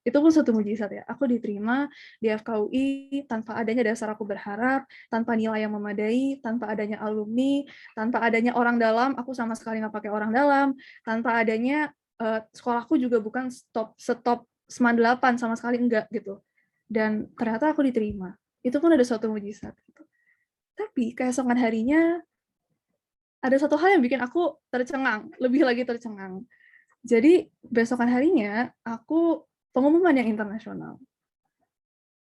Ya. Aku diterima di FKUI tanpa adanya dasar aku berharap, tanpa nilai yang memadai, tanpa adanya alumni, tanpa adanya orang dalam. Aku sama sekali nggak pakai orang dalam, tanpa adanya sekolahku juga bukan stop SMAN 8 sama sekali enggak gitu. Dan ternyata aku diterima. Itu pun ada suatu mujizat. Gitu. Tapi keesokan harinya ada satu hal yang bikin aku tercengang, lebih lagi tercengang. Jadi besokan harinya aku pengumuman yang internasional.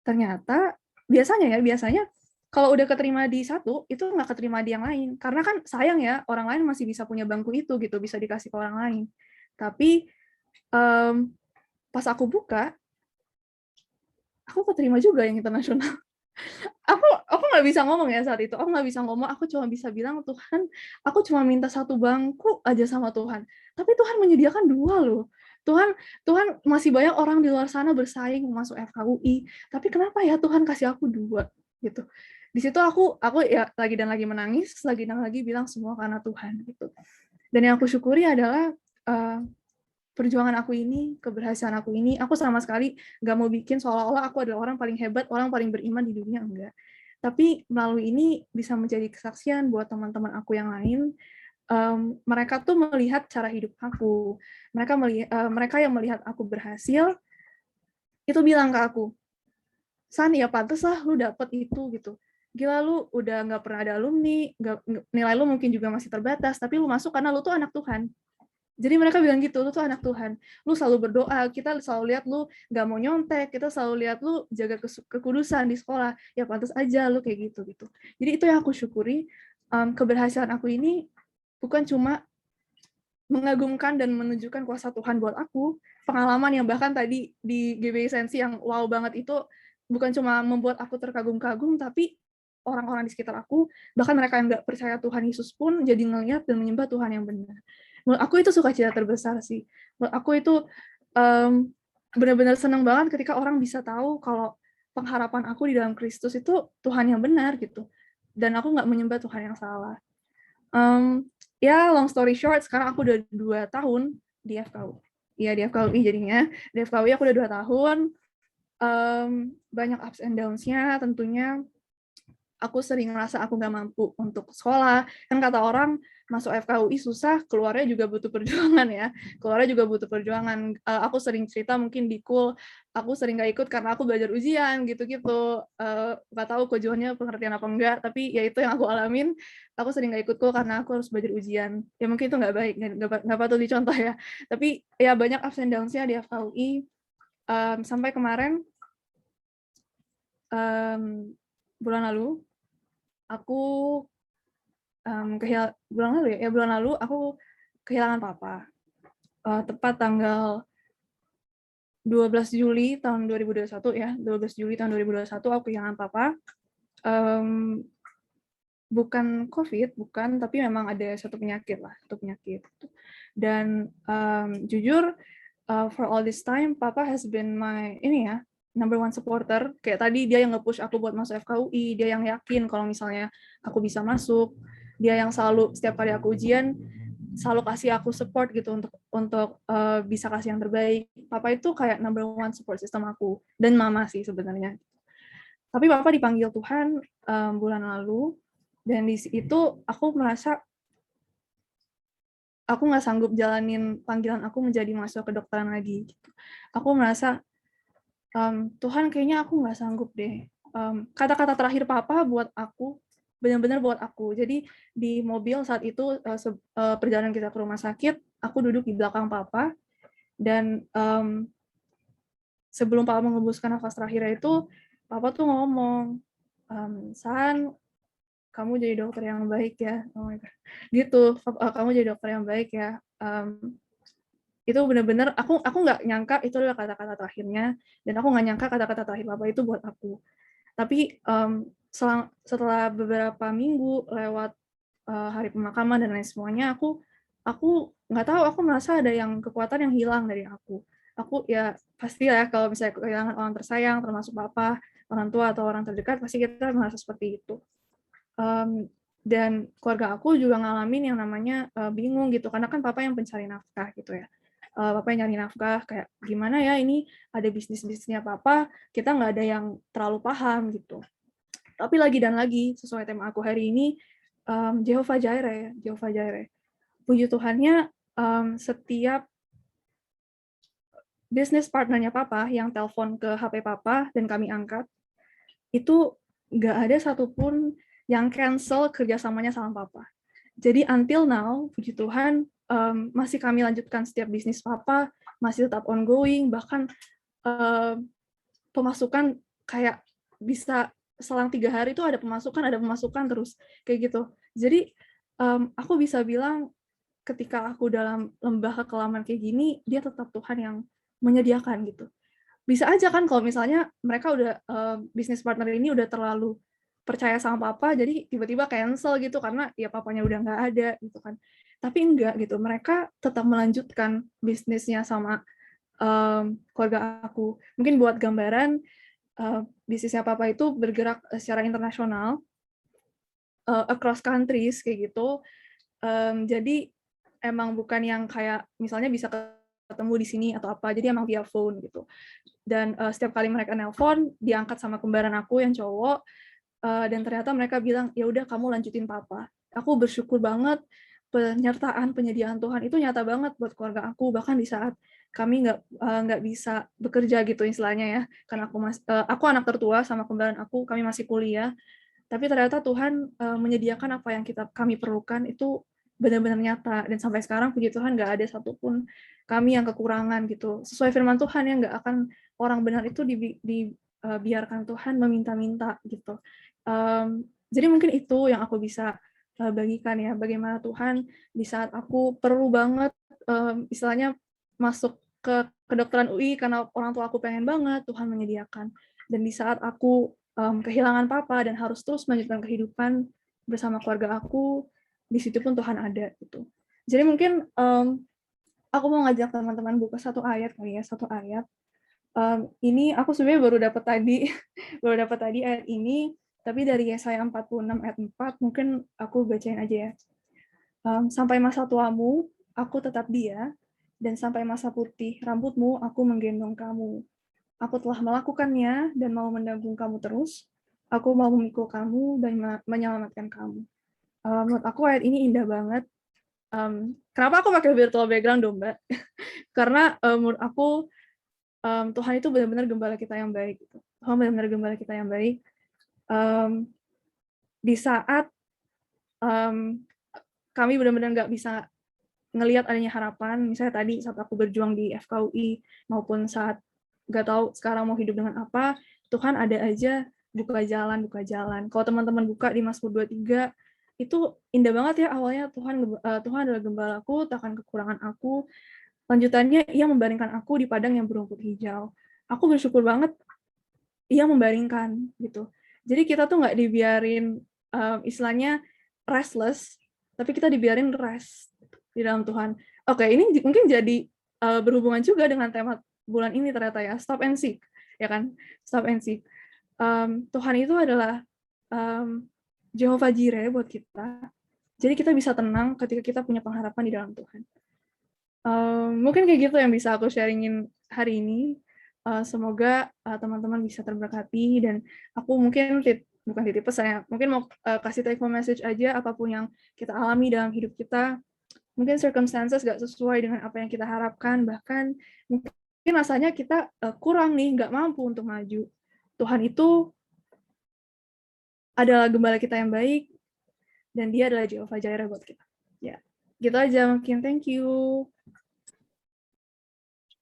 Ternyata biasanya kalau udah keterima di satu itu nggak keterima di yang lain, karena kan sayang ya orang lain masih bisa punya bangku itu gitu, bisa dikasih ke orang lain. Tapi pas aku buka, aku keterima juga yang internasional. Aku nggak bisa ngomong ya saat itu, aku cuma bisa bilang, Tuhan, aku cuma minta satu bangku aja sama Tuhan, tapi Tuhan menyediakan 2 loh. Tuhan masih banyak orang di luar sana bersaing masuk FKUI, tapi kenapa ya Tuhan kasih aku 2 gitu. Di situ aku ya lagi menangis, lagi bilang semua karena Tuhan gitu. Dan yang aku syukuri adalah perjuangan aku ini, keberhasilan aku ini, aku sama sekali nggak mau bikin seolah-olah aku adalah orang paling hebat, orang paling beriman di dunia, enggak. Tapi melalui ini bisa menjadi kesaksian buat teman-teman aku yang lain. Mereka tuh melihat cara hidup aku. Mereka yang melihat aku berhasil, itu bilang ke aku, San, ya pantes lah lu dapet itu gitu. Gila, lu udah nggak pernah ada alumni, nilai lu mungkin juga masih terbatas, tapi lu masuk karena lu tuh anak Tuhan. Jadi mereka bilang gitu, lu tuh anak Tuhan. Lu selalu berdoa, kita selalu lihat lu gak mau nyontek, kita selalu lihat lu jaga kekudusan di sekolah. Ya pantas aja lu kayak gitu. Jadi itu yang aku syukuri. Keberhasilan aku ini bukan cuma mengagumkan dan menunjukkan kuasa Tuhan buat aku. Pengalaman yang bahkan tadi di GBI Sensi yang wow banget itu bukan cuma membuat aku terkagum-kagum, tapi orang-orang di sekitar aku, bahkan mereka yang gak percaya Tuhan Yesus pun jadi ngeliat dan menyembah Tuhan yang benar. Menurut aku itu sukacita terbesar sih. Menurut aku itu benar-benar senang banget ketika orang bisa tahu kalau pengharapan aku di dalam Kristus itu Tuhan yang benar gitu. Dan aku nggak menyembah Tuhan yang salah. Ya, long story short, sekarang aku udah 2 tahun di FKUI. Iya, di FKUI jadinya. Di FKUI aku udah 2 tahun. Banyak ups and downs-nya tentunya. Aku sering ngerasa aku nggak mampu untuk sekolah. Kan kata orang, masuk FKUI susah, keluarnya juga butuh perjuangan ya. Aku sering cerita mungkin di KUL, aku sering nggak ikut karena aku belajar ujian, gitu-gitu. Nggak tahu kejuannya pengertian apa enggak, tapi ya itu yang aku alamin. Aku sering nggak ikut KUL karena aku harus belajar ujian. Ya mungkin itu nggak baik, nggak patut dicontoh ya. Tapi ya banyak ups and downs-nya di FKUI. Sampai kemarin, bulan lalu, bulan lalu aku kehilangan papa. Tepat tanggal 12 Juli tahun 2021 ya, 12 Juli tahun 2021 aku kehilangan papa. Bukan COVID, bukan, tapi memang ada satu penyakit. Dan jujur, for all this time, papa has been my number one supporter. Kayak tadi dia yang nge-push aku buat masuk FKUI, dia yang yakin kalau misalnya aku bisa masuk, dia yang selalu setiap kali aku ujian selalu kasih aku support gitu untuk bisa kasih yang terbaik. Papa itu kayak number one support system aku, dan mama sih sebenarnya. Tapi papa dipanggil Tuhan bulan lalu, Dan di situ aku merasa aku nggak sanggup jalanin panggilan aku menjadi mahasiswa kedokteran lagi. Gitu. Aku merasa Tuhan kayaknya aku nggak sanggup deh. Kata-kata terakhir Papa buat aku benar-benar buat aku. Jadi di mobil saat itu perjalanan kita ke rumah sakit, aku duduk di belakang Papa dan sebelum Papa mengembuskan nafas terakhir itu, Papa tuh ngomong, San, kamu jadi dokter yang baik ya. Oh my God. Gitu, kamu jadi dokter yang baik ya. Itu benar-benar aku nggak nyangka itu adalah kata-kata terakhirnya, dan aku nggak nyangka kata-kata terakhir Papa itu buat aku. Tapi setelah beberapa minggu lewat hari pemakaman dan lain semuanya, aku nggak tahu, aku merasa ada yang kekuatan yang hilang dari aku. Aku ya pasti ya kalau misalnya kehilangan orang tersayang, termasuk Papa, orang tua atau orang terdekat, pasti kita merasa seperti itu. Dan keluarga aku juga ngalamin yang namanya bingung gitu, karena kan Papa yang pencari nafkah gitu ya. Papa yang nyari nafkah, kayak gimana ya ini ada bisnisnya Papa, kita nggak ada yang terlalu paham gitu. Tapi lagi dan lagi, sesuai tema aku hari ini, Jehovah Jireh. Puji Tuhannya, setiap bisnis partnernya Papa yang telepon ke HP Papa dan kami angkat, itu nggak ada satupun yang cancel kerjasamanya sama Papa. Jadi until now, puji Tuhan, masih kami lanjutkan setiap bisnis Papa, masih tetap ongoing, bahkan pemasukan kayak bisa selang 3 hari itu ada pemasukan terus, kayak gitu. Jadi aku bisa bilang ketika aku dalam lembah kekelaman kayak gini, dia tetap Tuhan yang menyediakan gitu. Bisa aja kan kalau misalnya mereka udah bisnis partner ini udah terlalu percaya sama Papa, jadi tiba-tiba cancel gitu karena ya papanya udah nggak ada gitu kan. Tapi enggak gitu, mereka tetap melanjutkan bisnisnya sama keluarga aku. Mungkin buat gambaran, bisnisnya Papa itu bergerak secara internasional, across countries kayak gitu. Jadi emang bukan yang kayak misalnya bisa ketemu di sini atau apa, jadi emang via phone gitu. Dan setiap kali mereka nelpon, diangkat sama kembaran aku yang cowok, dan ternyata mereka bilang, ya udah kamu lanjutin Papa. Aku bersyukur banget penyediaan Tuhan itu nyata banget buat keluarga aku, bahkan di saat kami nggak bisa bekerja gitu istilahnya ya, karena aku anak tertua sama kembaran aku, kami masih kuliah, tapi ternyata Tuhan menyediakan apa yang kami perlukan itu benar-benar nyata, dan sampai sekarang puji Tuhan nggak ada satupun kami yang kekurangan gitu. Sesuai firman Tuhan yang nggak akan orang benar itu dibiarkan Tuhan meminta-minta gitu. Jadi mungkin itu yang aku bisa bagikan ya, bagaimana Tuhan di saat aku perlu banget istilahnya masuk ke kedokteran UI karena orang tua aku pengen banget, Tuhan menyediakan. Dan di saat aku kehilangan Papa dan harus terus melanjutkan kehidupan bersama keluarga aku, di situ pun Tuhan ada gitu. Jadi mungkin aku mau ngajak teman-teman buka satu ayat kali ya, satu ayat. Ini aku sebenarnya baru dapat tadi ayat ini, tapi dari Yesaya 46 ayat 4, mungkin aku bacain aja ya. Sampai masa tuamu, aku tetap dia, dan sampai masa putih rambutmu, aku menggendong kamu. Aku telah melakukannya dan mau menanggung kamu terus. Aku mau memikul kamu dan menyelamatkan kamu. Menurut aku ayat ini indah banget. Kenapa aku pakai virtual background dong, Mbak? Karena menurut aku Tuhan itu benar-benar gembala kita yang baik. Tuhan benar-benar gembala kita yang baik. Di saat kami benar-benar nggak bisa ngelihat adanya harapan, misalnya tadi saat aku berjuang di FKUI, maupun saat nggak tahu sekarang mau hidup dengan apa, Tuhan ada aja buka jalan. Kalau teman-teman buka di Mazmur 23, itu indah banget ya awalnya, Tuhan adalah gembalaku, takkan kekurangan aku. Lanjutannya, ia membaringkan aku di padang yang berumput hijau. Aku bersyukur banget ia membaringkan gitu. Jadi kita tuh nggak dibiarin istilahnya restless, tapi kita dibiarin rest di dalam Tuhan. Oke, ini mungkin jadi berhubungan juga dengan tema bulan ini ternyata ya, stop and seek, ya kan? Stop and seek. Tuhan itu adalah Jehovah Jireh buat kita. Jadi kita bisa tenang ketika kita punya pengharapan di dalam Tuhan. Mungkin kayak gitu yang bisa aku sharingin hari ini. Semoga teman-teman bisa terberkati, dan aku mungkin bukan titip pesan ya, mungkin mau kasih take home message aja, apapun yang kita alami dalam hidup kita, mungkin circumstances gak sesuai dengan apa yang kita harapkan, bahkan mungkin rasanya kita kurang nih, nggak mampu untuk maju. Tuhan itu adalah gembala kita yang baik, dan dia adalah Jehovah Jireh buat kita. Ya, gitu aja mungkin. Thank you.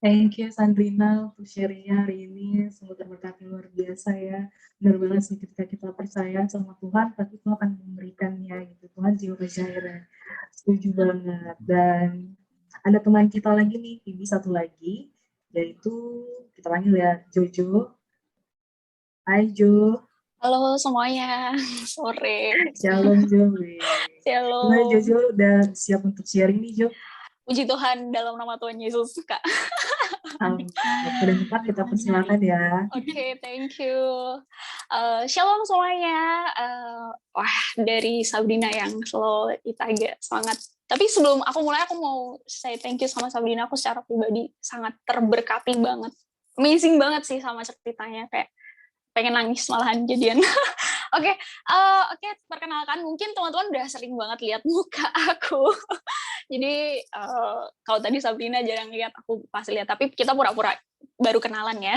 Thank you Sandrina untuk sharingnya hari ini, sungguh terberkati luar biasa ya. Benar banget sih, ketika kita percaya sama Tuhan, pasti Tuhan akan memberikannya gitu. Tuhan Jehovah Jireh. Setuju banget. Dan ada teman kita lagi nih, ini satu lagi, yaitu kita panggil ya Jojo. Hai Jo. Halo semuanya, sore. Shalom Jo. Shalom. Gimana Jojo, udah siap untuk sharing nih Jo? Puji Tuhan dalam nama Tuhan Yesus, Kak. Waktu dan tempat kita persilakan ya. Oke, thank you. Shalom semuanya. Wah, dari Sabrina yang selalu kita agak semangat. Tapi sebelum aku mulai, aku mau say thank you sama Sabrina. Aku secara pribadi sangat terberkati banget. Amazing banget sih sama ceritanya, kayak pengen nangis malahan jadian. Oke, perkenalkan, mungkin teman-teman udah sering banget lihat muka aku. Jadi kalau tadi Sabrina jarang lihat, aku pasti lihat, tapi kita pura-pura baru kenalan ya.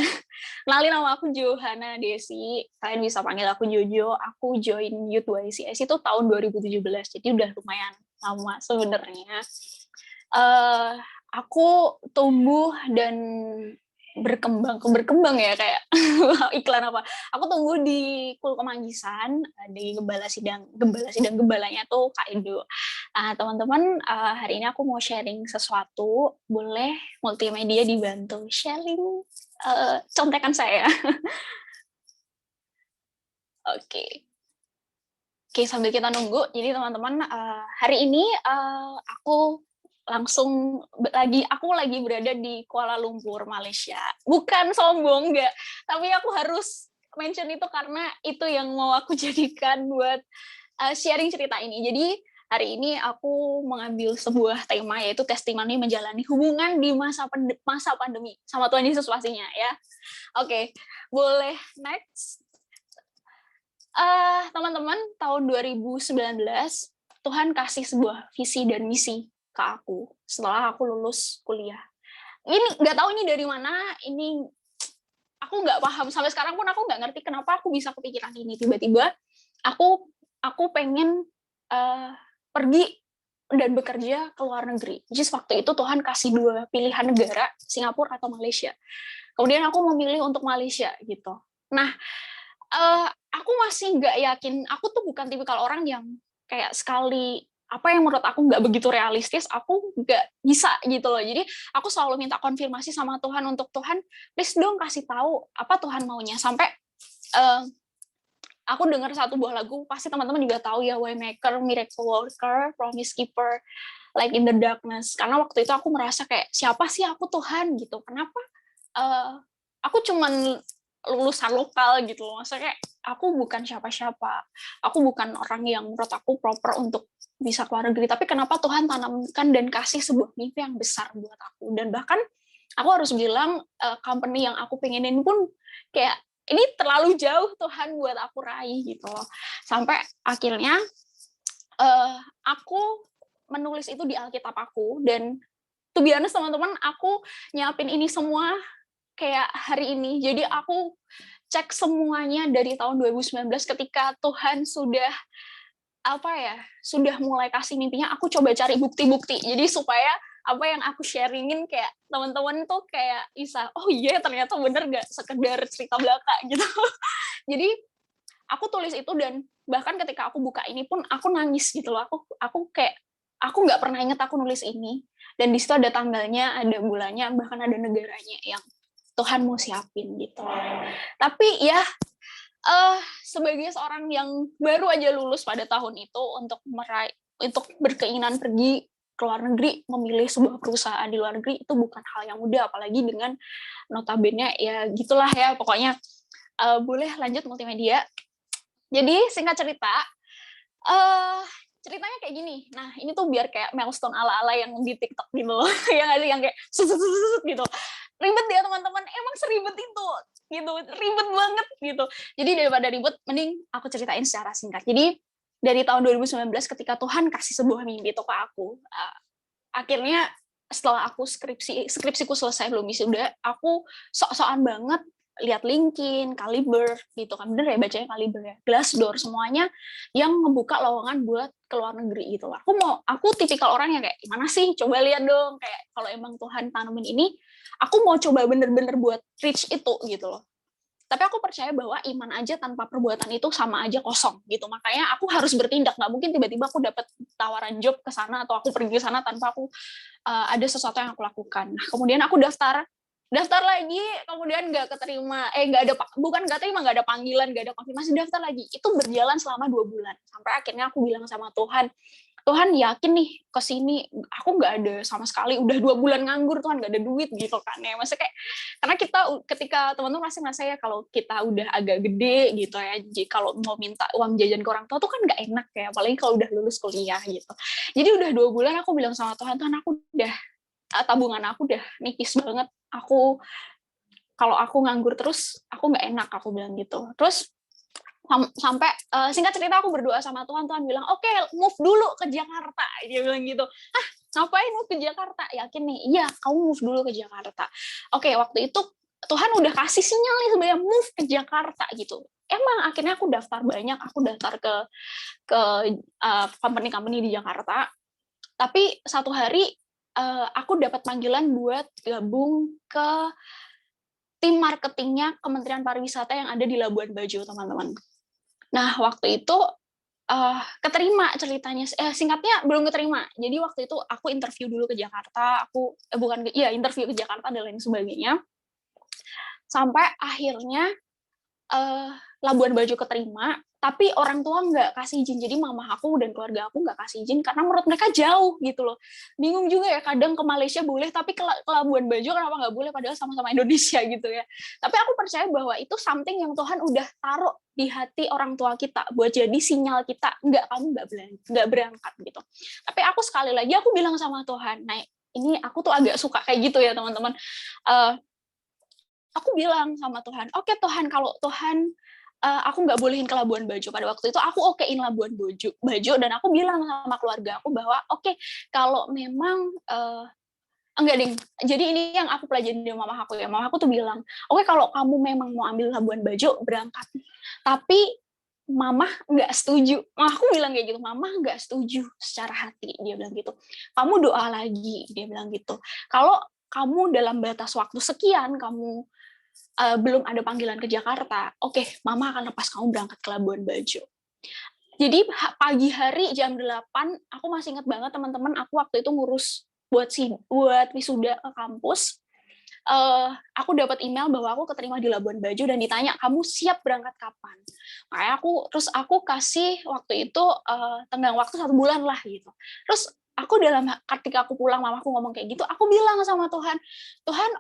Kenalin, nama aku Johanna Desi, kalian bisa panggil aku Jojo. Aku join Youth YCS itu tahun 2017, jadi udah lumayan lama sebenarnya. Aku tumbuh dan berkembang ya, kayak iklan apa. Aku tumbuh di Kul Kemanggisan, di gembalanya tuh Kak Edo. Teman-teman, hari ini aku mau sharing sesuatu. Boleh multimedia dibantu sharing contekan saya. Oke, sambil kita nunggu. Jadi teman-teman, hari ini aku lagi berada di Kuala Lumpur, Malaysia. Bukan sombong, enggak. Tapi aku harus mention itu karena itu yang mau aku jadikan buat sharing cerita ini. Jadi hari ini aku mengambil sebuah tema, yaitu testimoni menjalani hubungan di masa pandemi. Sama Tuhan Yesus pastinya ya. Oke, boleh next. Teman-teman, tahun 2019 Tuhan kasih sebuah visi dan misi ke aku setelah aku lulus kuliah. Ini nggak tahu ini dari mana, ini aku nggak paham sampai sekarang pun. Aku nggak ngerti kenapa aku bisa kepikiran ini. Tiba-tiba aku pengen pergi dan bekerja ke luar negeri. Jadi waktu itu Tuhan kasih 2 pilihan negara, Singapura atau Malaysia. Kemudian aku memilih untuk Malaysia gitu. Nah, aku masih nggak yakin. Aku tuh bukan tipikal orang yang kayak sekali apa yang menurut aku nggak begitu realistis, aku nggak bisa gitu loh. Jadi aku selalu minta konfirmasi sama Tuhan untuk, Tuhan, please dong kasih tahu apa Tuhan maunya. Sampai aku dengar satu buah lagu, pasti teman-teman juga tahu ya, Waymaker, Miracle Worker, Promise Keeper, Light in the Darkness. Karena waktu itu aku merasa kayak, siapa sih aku Tuhan gitu? Kenapa aku cuman lulusan lokal gitu loh. Maksudnya kayak aku bukan siapa-siapa. Aku bukan orang yang menurut aku proper untuk bisa keluar negeri. Tapi kenapa Tuhan tanamkan dan kasih sebuah mimpi yang besar buat aku. Dan bahkan aku harus bilang company yang aku pengenin pun kayak ini terlalu jauh Tuhan buat aku raih gitu loh. Sampai akhirnya aku menulis itu di Alkitab aku. Dan to be honest teman-teman, aku nyiapin ini semua kayak hari ini. Jadi aku cek semuanya dari tahun 2019 ketika Tuhan sudah mulai kasih mimpinya. Aku coba cari bukti-bukti. Jadi supaya apa yang aku sharingin kayak teman-teman tuh kayak bisa, oh iya ternyata bener gak sekedar cerita belaka gitu. Jadi aku tulis itu, dan bahkan ketika aku buka ini pun aku nangis gitu loh. Aku kayak aku nggak pernah ingat aku nulis ini. Dan di situ ada tanggalnya, ada bulannya, bahkan ada negaranya yang Tuhan mau siapin gitu. Tapi ya sebagai seorang yang baru aja lulus pada tahun itu, untuk berkeinginan pergi ke luar negeri, memilih sebuah perusahaan di luar negeri, itu bukan hal yang mudah, apalagi dengan notabene ya gitulah ya pokoknya. Boleh lanjut multimedia. Jadi singkat cerita, ceritanya kayak gini. Nah, ini tuh biar kayak milestone ala-ala yang di TikTok gitu loh. Yang kayak susut gitu. Ribet ya teman-teman, emang seribet itu. gitu, ribet banget gitu. Jadi daripada ribet, mending aku ceritain secara singkat. Jadi dari tahun 2019 ketika Tuhan kasih sebuah mimpi itu ke aku, akhirnya setelah aku skripsiku selesai belum wisuda, aku sok-sokan banget lihat LinkedIn, Kaliber gitu kan, bener ya bacanya Kaliber ya, Glassdoor, semuanya yang ngebuka lowongan buat ke luar negeri gitu. Aku tipikal orang yang kayak gimana sih, coba lihat dong, kayak kalau emang Tuhan tanemin ini, aku mau coba bener-bener buat reach itu gitu loh. Tapi aku percaya bahwa iman aja tanpa perbuatan itu sama aja kosong gitu. Makanya aku harus bertindak. Nggak mungkin tiba-tiba aku dapat tawaran job ke sana atau aku pergi ke sana tanpa aku ada sesuatu yang aku lakukan. Nah, kemudian aku daftar lagi, kemudian nggak keterima, bukan nggak terima, nggak ada panggilan, nggak ada konfirmasi, daftar lagi. Itu berjalan selama 2 bulan. Sampai akhirnya aku bilang sama Tuhan yakin nih kesini aku nggak ada sama sekali, udah 2 bulan nganggur, Tuhan nggak ada duit gitu kan ya. Maksudnya kayak, karena kita ketika teman-teman pasti ngerasa ya kalau kita udah agak gede gitu ya, kalau mau minta uang jajan ke orang tua tuh kan nggak enak ya, apalagi kalau udah lulus kuliah gitu. Jadi udah 2 bulan aku bilang sama Tuhan aku udah, tabungan aku udah nipis banget, kalau aku nganggur terus aku nggak enak, aku bilang gitu. Terus sampai singkat cerita aku berdoa sama Tuhan bilang oke, move dulu ke Jakarta, dia bilang gitu. Ngapain move ke Jakarta? Yakin nih? Iya, kamu move dulu ke Jakarta. Oke, waktu itu Tuhan udah kasih sinyal nih sebenarnya move ke Jakarta gitu. Emang akhirnya aku daftar ke company di Jakarta. Tapi satu hari aku dapat panggilan buat gabung ke tim marketingnya Kementerian Pariwisata yang ada di Labuan Bajo, teman-teman. Nah, waktu itu keterima ceritanya, singkatnya belum keterima. Jadi waktu itu aku interview dulu ke Jakarta, interview ke Jakarta dan lain sebagainya. Sampai akhirnya Labuan Bajo keterima, tapi orang tua nggak kasih izin. Jadi mama aku dan keluarga aku nggak kasih izin karena menurut mereka jauh gitu loh. Bingung juga ya, kadang ke Malaysia boleh, tapi ke Labuan Bajo kenapa nggak boleh, padahal sama-sama Indonesia gitu ya. Tapi aku percaya bahwa itu something yang Tuhan udah taruh di hati orang tua kita buat jadi sinyal kita, kamu nggak berangkat gitu. Tapi aku sekali lagi aku bilang sama Tuhan, nah ini aku tuh agak suka kayak gitu ya teman-teman. Aku bilang sama Tuhan, oke Tuhan, kalau Tuhan aku nggak bolehin ke Labuan Bajo pada waktu itu, aku okein Labuan Bajo, dan aku bilang sama keluarga aku bahwa oke, kalau memang enggak ding. Jadi ini yang aku pelajarin dari mama aku ya. Mama aku tuh bilang, oke, kalau kamu memang mau ambil Labuan Bajo, berangkat. Tapi mama nggak setuju. Aku bilang kayak gitu, mama nggak setuju secara hati, dia bilang gitu. Kamu doa lagi, dia bilang gitu. Kalau kamu dalam batas waktu sekian, kamu belum ada panggilan ke Jakarta, oke, mama akan lepas kamu berangkat ke Labuan Bajo. Jadi pagi hari jam 8, aku masih ingat banget teman-teman, aku waktu itu ngurus buat wisuda ke kampus. Aku dapat email bahwa aku keterima di Labuan Bajo dan ditanya, kamu siap berangkat kapan? Makanya aku kasih waktu itu tenggang waktu 1 bulan lah gitu. Terus aku ketika aku pulang, mamaku ngomong kayak gitu, aku bilang sama Tuhan,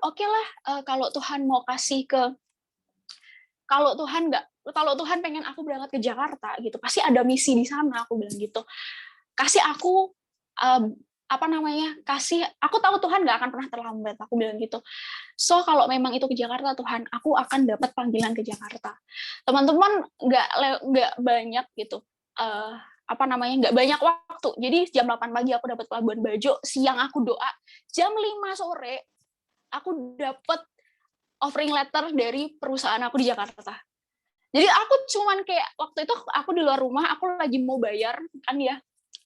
oke lah, kalau Tuhan mau kasih kalau Tuhan pengen aku berangkat ke Jakarta gitu, pasti ada misi di sana, aku bilang gitu. Kasih aku aku tahu Tuhan nggak akan pernah terlambat, aku bilang gitu. So kalau memang itu ke Jakarta, Tuhan, aku akan dapat panggilan ke Jakarta. Teman-teman, nggak banyak gitu, nggak banyak waktu. Jadi jam 8 pagi aku dapat Labuan Bajo, siang aku doa, jam 5 sore aku dapat offering letter dari perusahaan aku di Jakarta. Jadi aku cuman kayak waktu itu aku di luar rumah, aku lagi mau bayar kan ya,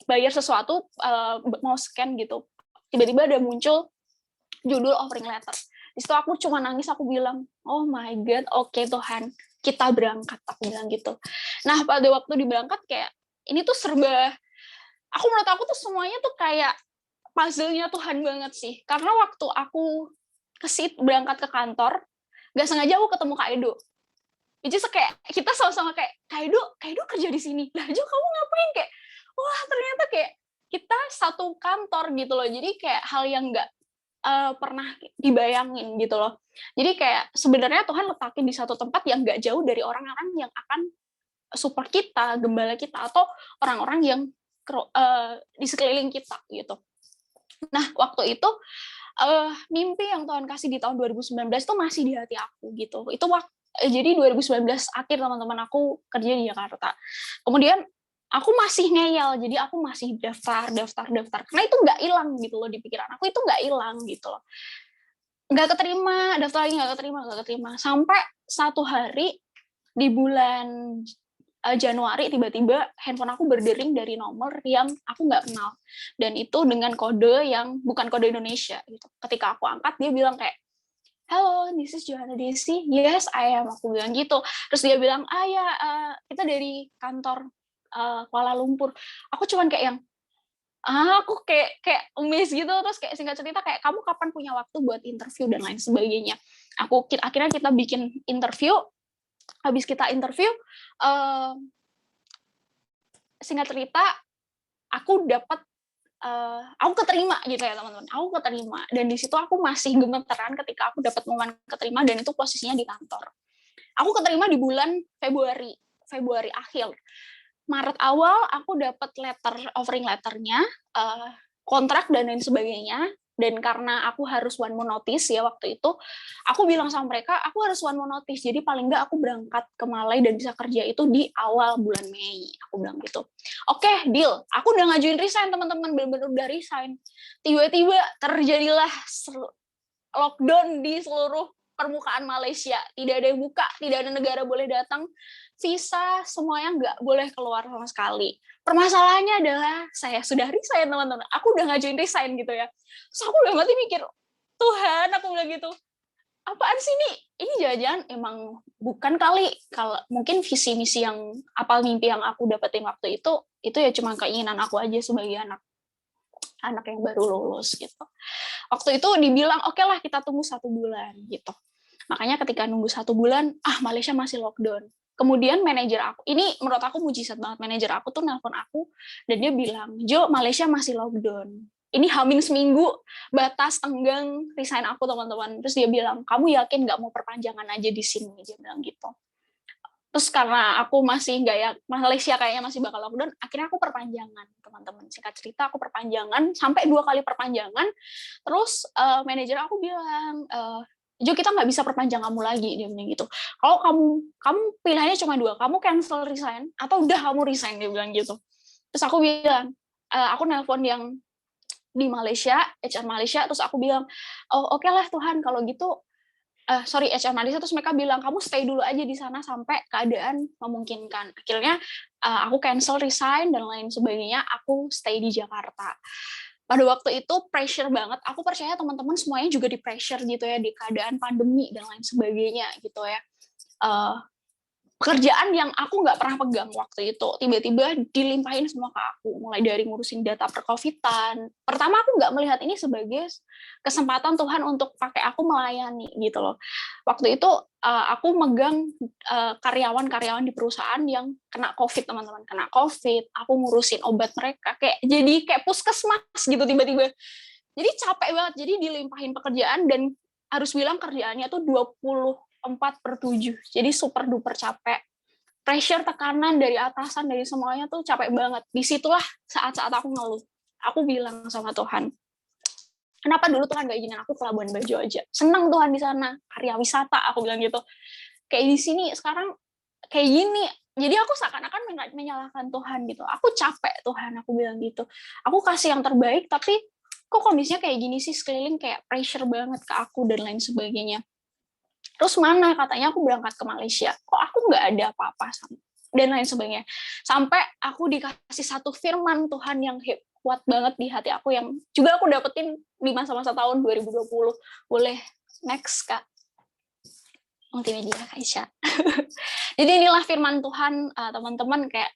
bayar sesuatu, mau scan gitu, tiba-tiba ada muncul judul offering letter. Di situ aku cuma nangis, aku bilang, oh my God, oke Tuhan, kita berangkat, aku bilang gitu. Nah pada waktu diberangkat kayak ini tuh menurut aku tuh semuanya tuh kayak puzzle-nya Tuhan banget sih. Karena waktu aku berangkat ke kantor, nggak sengaja aku ketemu Kak Edo. Jadi kayak kita sama-sama kayak, Kak Edo kerja di sini. Lah, Jo, kamu ngapain? Kayak, wah ternyata kayak kita satu kantor gitu loh. Jadi kayak hal yang nggak pernah dibayangin gitu loh. Jadi kayak sebenarnya Tuhan letakin di satu tempat yang nggak jauh dari orang-orang yang akan support kita, gembala kita, atau orang-orang yang di sekeliling kita gitu. Nah waktu itu mimpi yang Tuhan kasih di tahun 2019 itu masih di hati aku gitu. Itu jadi 2019 akhir teman-teman aku kerja di Jakarta. Kemudian aku masih ngeyel, jadi aku masih daftar. Karena itu nggak hilang gitu loh di pikiran aku, itu nggak hilang gitu loh. Nggak keterima, daftar lagi nggak keterima. Sampai satu hari di bulan Januari tiba-tiba handphone aku berdering dari nomor yang aku nggak kenal, dan itu dengan kode yang bukan kode Indonesia gitu. Ketika aku angkat, dia bilang kayak, "Hello, this is Johanna Desi." "Yes, I am." Aku bilang gitu. Terus dia bilang, ya, kita dari kantor Kuala Lumpur." Aku cuman kayak yang, aku kayak amazed gitu. Terus kayak singkat cerita kayak, "Kamu kapan punya waktu buat interview?" dan lain sebagainya. Akhirnya kita bikin interview. Habis kita interview, singkat cerita, aku keterima gitu ya teman-teman. Aku keterima, dan di situ aku masih gemeteran ketika aku dapat pengumuman keterima, dan itu posisinya di kantor. Aku keterima di bulan Februari akhir. Maret awal aku dapat offering letternya, kontrak dan lain sebagainya. Dan karena aku harus one month notice ya waktu itu, aku bilang sama mereka, aku harus one month notice, jadi paling nggak aku berangkat ke Malai dan bisa kerja itu di awal bulan Mei. Aku bilang gitu. Oke, deal. Aku udah ngajuin resign, teman-teman, benar-benar udah resign. Tiba-tiba terjadilah lockdown di seluruh permukaan Malaysia. Tidak ada yang buka, tidak ada negara boleh datang, visa semuanya nggak boleh keluar sama sekali. Permasalahannya adalah saya sudah resign, teman-teman. Aku udah ngajuin resign gitu ya. Terus aku udah mati mikir, Tuhan, aku bilang gitu, apaan sih ini? Ini jangan-jangan emang bukan kali, kalau mungkin visi misi yang mimpi yang aku dapetin waktu itu ya cuma keinginan aku aja sebagai anak yang baru lulus gitu. Waktu itu dibilang, oke lah kita tunggu 1 bulan gitu. Makanya ketika nunggu 1 bulan, Malaysia masih lockdown. Kemudian manajer aku, ini menurut aku mujizat banget, manajer aku tuh nelpon aku, dan dia bilang, "Jo, Malaysia masih lockdown. Ini hamin seminggu, batas tenggang resign aku, teman-teman." Terus dia bilang, "Kamu yakin nggak mau perpanjangan aja di sini?" Dia bilang gitu. Terus karena aku masih nggak ya, Malaysia kayaknya masih bakal lockdown, akhirnya aku perpanjangan, teman-teman. Singkat cerita, aku perpanjangan, sampai 2 kali perpanjangan. Terus manajer aku bilang, "Jo, kita nggak bisa perpanjang kamu lagi." Dia bilang gitu. "Kalau kamu pilihannya cuma 2, kamu cancel resign, atau udah kamu resign." Dia bilang gitu. Terus aku bilang, aku nelpon yang di Malaysia, HR Malaysia, terus aku bilang, "Oh, oke lah Tuhan, kalau gitu, HR Malaysia." Terus mereka bilang, "Kamu stay dulu aja di sana sampai keadaan memungkinkan." Akhirnya aku cancel resign dan lain sebagainya, aku stay di Jakarta. Pada waktu itu pressure banget, aku percaya teman-teman semuanya juga di pressure gitu ya, di keadaan pandemi dan lain sebagainya gitu ya. Pekerjaan yang aku nggak pernah pegang waktu itu, tiba-tiba dilimpahin semua ke aku, mulai dari ngurusin data per-Covidan. Pertama aku nggak melihat ini sebagai kesempatan Tuhan untuk pakai aku melayani gitu loh. Waktu itu aku megang karyawan-karyawan di perusahaan yang kena COVID, teman-teman, kena COVID, aku ngurusin obat mereka, jadi kayak puskesmas gitu tiba-tiba. Jadi capek banget, jadi dilimpahin pekerjaan, dan harus bilang kerjaannya tuh 24/7, jadi super duper capek. Pressure, tekanan dari atasan, dari semuanya tuh capek banget. Disitulah saat-saat aku ngeluh. Aku bilang sama Tuhan, "Kenapa dulu Tuhan gak izinin aku ke Labuan Bajo aja? Senang Tuhan di sana, karya wisata," aku bilang gitu. Kayak di sini sekarang kayak gini. Jadi aku seakan-akan menyalahkan Tuhan gitu. Aku capek Tuhan, aku bilang gitu. Aku kasih yang terbaik, tapi kok kondisinya kayak gini sih, sekeliling kayak pressure banget ke aku dan lain sebagainya. Terus mana katanya aku berangkat ke Malaysia, kok aku nggak ada apa-apa dan lain sebagainya. Sampai aku dikasih satu firman Tuhan yang kuat banget di hati aku, yang juga aku dapetin di masa-masa tahun 2020. Boleh next, Kak? Multimedia, Kak Isya. Jadi inilah firman Tuhan, teman-teman, kayak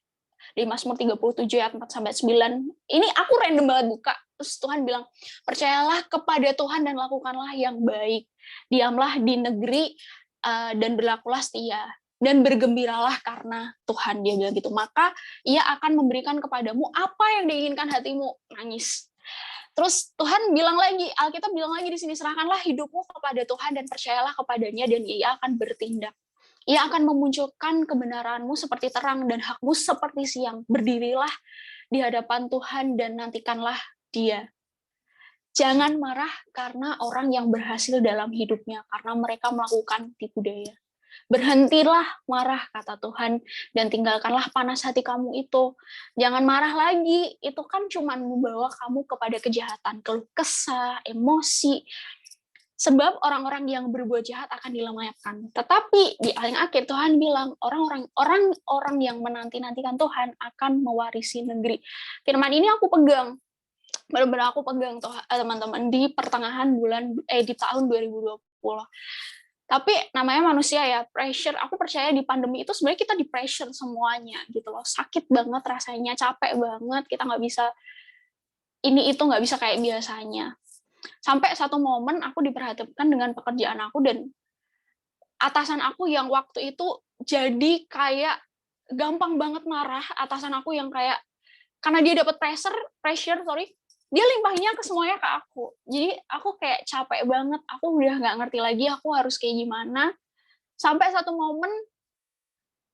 di Mazmur 37 ayat 4-9. Ini aku random banget buka. Terus Tuhan bilang, "Percayalah kepada Tuhan dan lakukanlah yang baik. Diamlah di negeri dan berlakulah setia. Dan bergembiralah karena Tuhan." Dia bilang gitu. "Maka Ia akan memberikan kepadamu apa yang diinginkan hatimu." Nangis. Terus Tuhan bilang lagi, Alkitab bilang lagi di sini, "Serahkanlah hidupmu kepada Tuhan dan percayalah kepadanya, dan Ia akan bertindak. Ia akan memunculkan kebenaranmu seperti terang dan hakmu seperti siang. Berdirilah di hadapan Tuhan dan nantikanlah Dia." Jangan marah karena orang yang berhasil dalam hidupnya, karena mereka melakukan tipu daya. Berhentilah marah, kata Tuhan, dan tinggalkanlah panas hati kamu itu. Jangan marah lagi, itu kan cuma membawa kamu kepada kejahatan, keluh kesah, emosi. Sebab orang-orang yang berbuat jahat akan dilenyapkan. Tetapi di paling akhir Tuhan bilang, orang-orang yang menanti-nantikan Tuhan akan mewarisi negeri. Firman ini aku pegang, benar-benar aku pegang teman-teman di pertengahan di tahun 2020. Tapi namanya manusia ya, pressure. Aku percaya di pandemi itu sebenarnya kita di pressure semuanya gitu loh. Sakit banget rasanya, capek banget, kita nggak bisa ini itu nggak bisa kayak biasanya. Sampai satu momen aku diperhadapkan dengan pekerjaan aku dan atasan aku yang waktu itu jadi kayak gampang banget marah. Atasan aku yang kayak karena dia dapat pressure, dia limpahinnya ke semuanya ke aku. Jadi aku kayak capek banget, aku udah nggak ngerti lagi aku harus kayak gimana. Sampai satu momen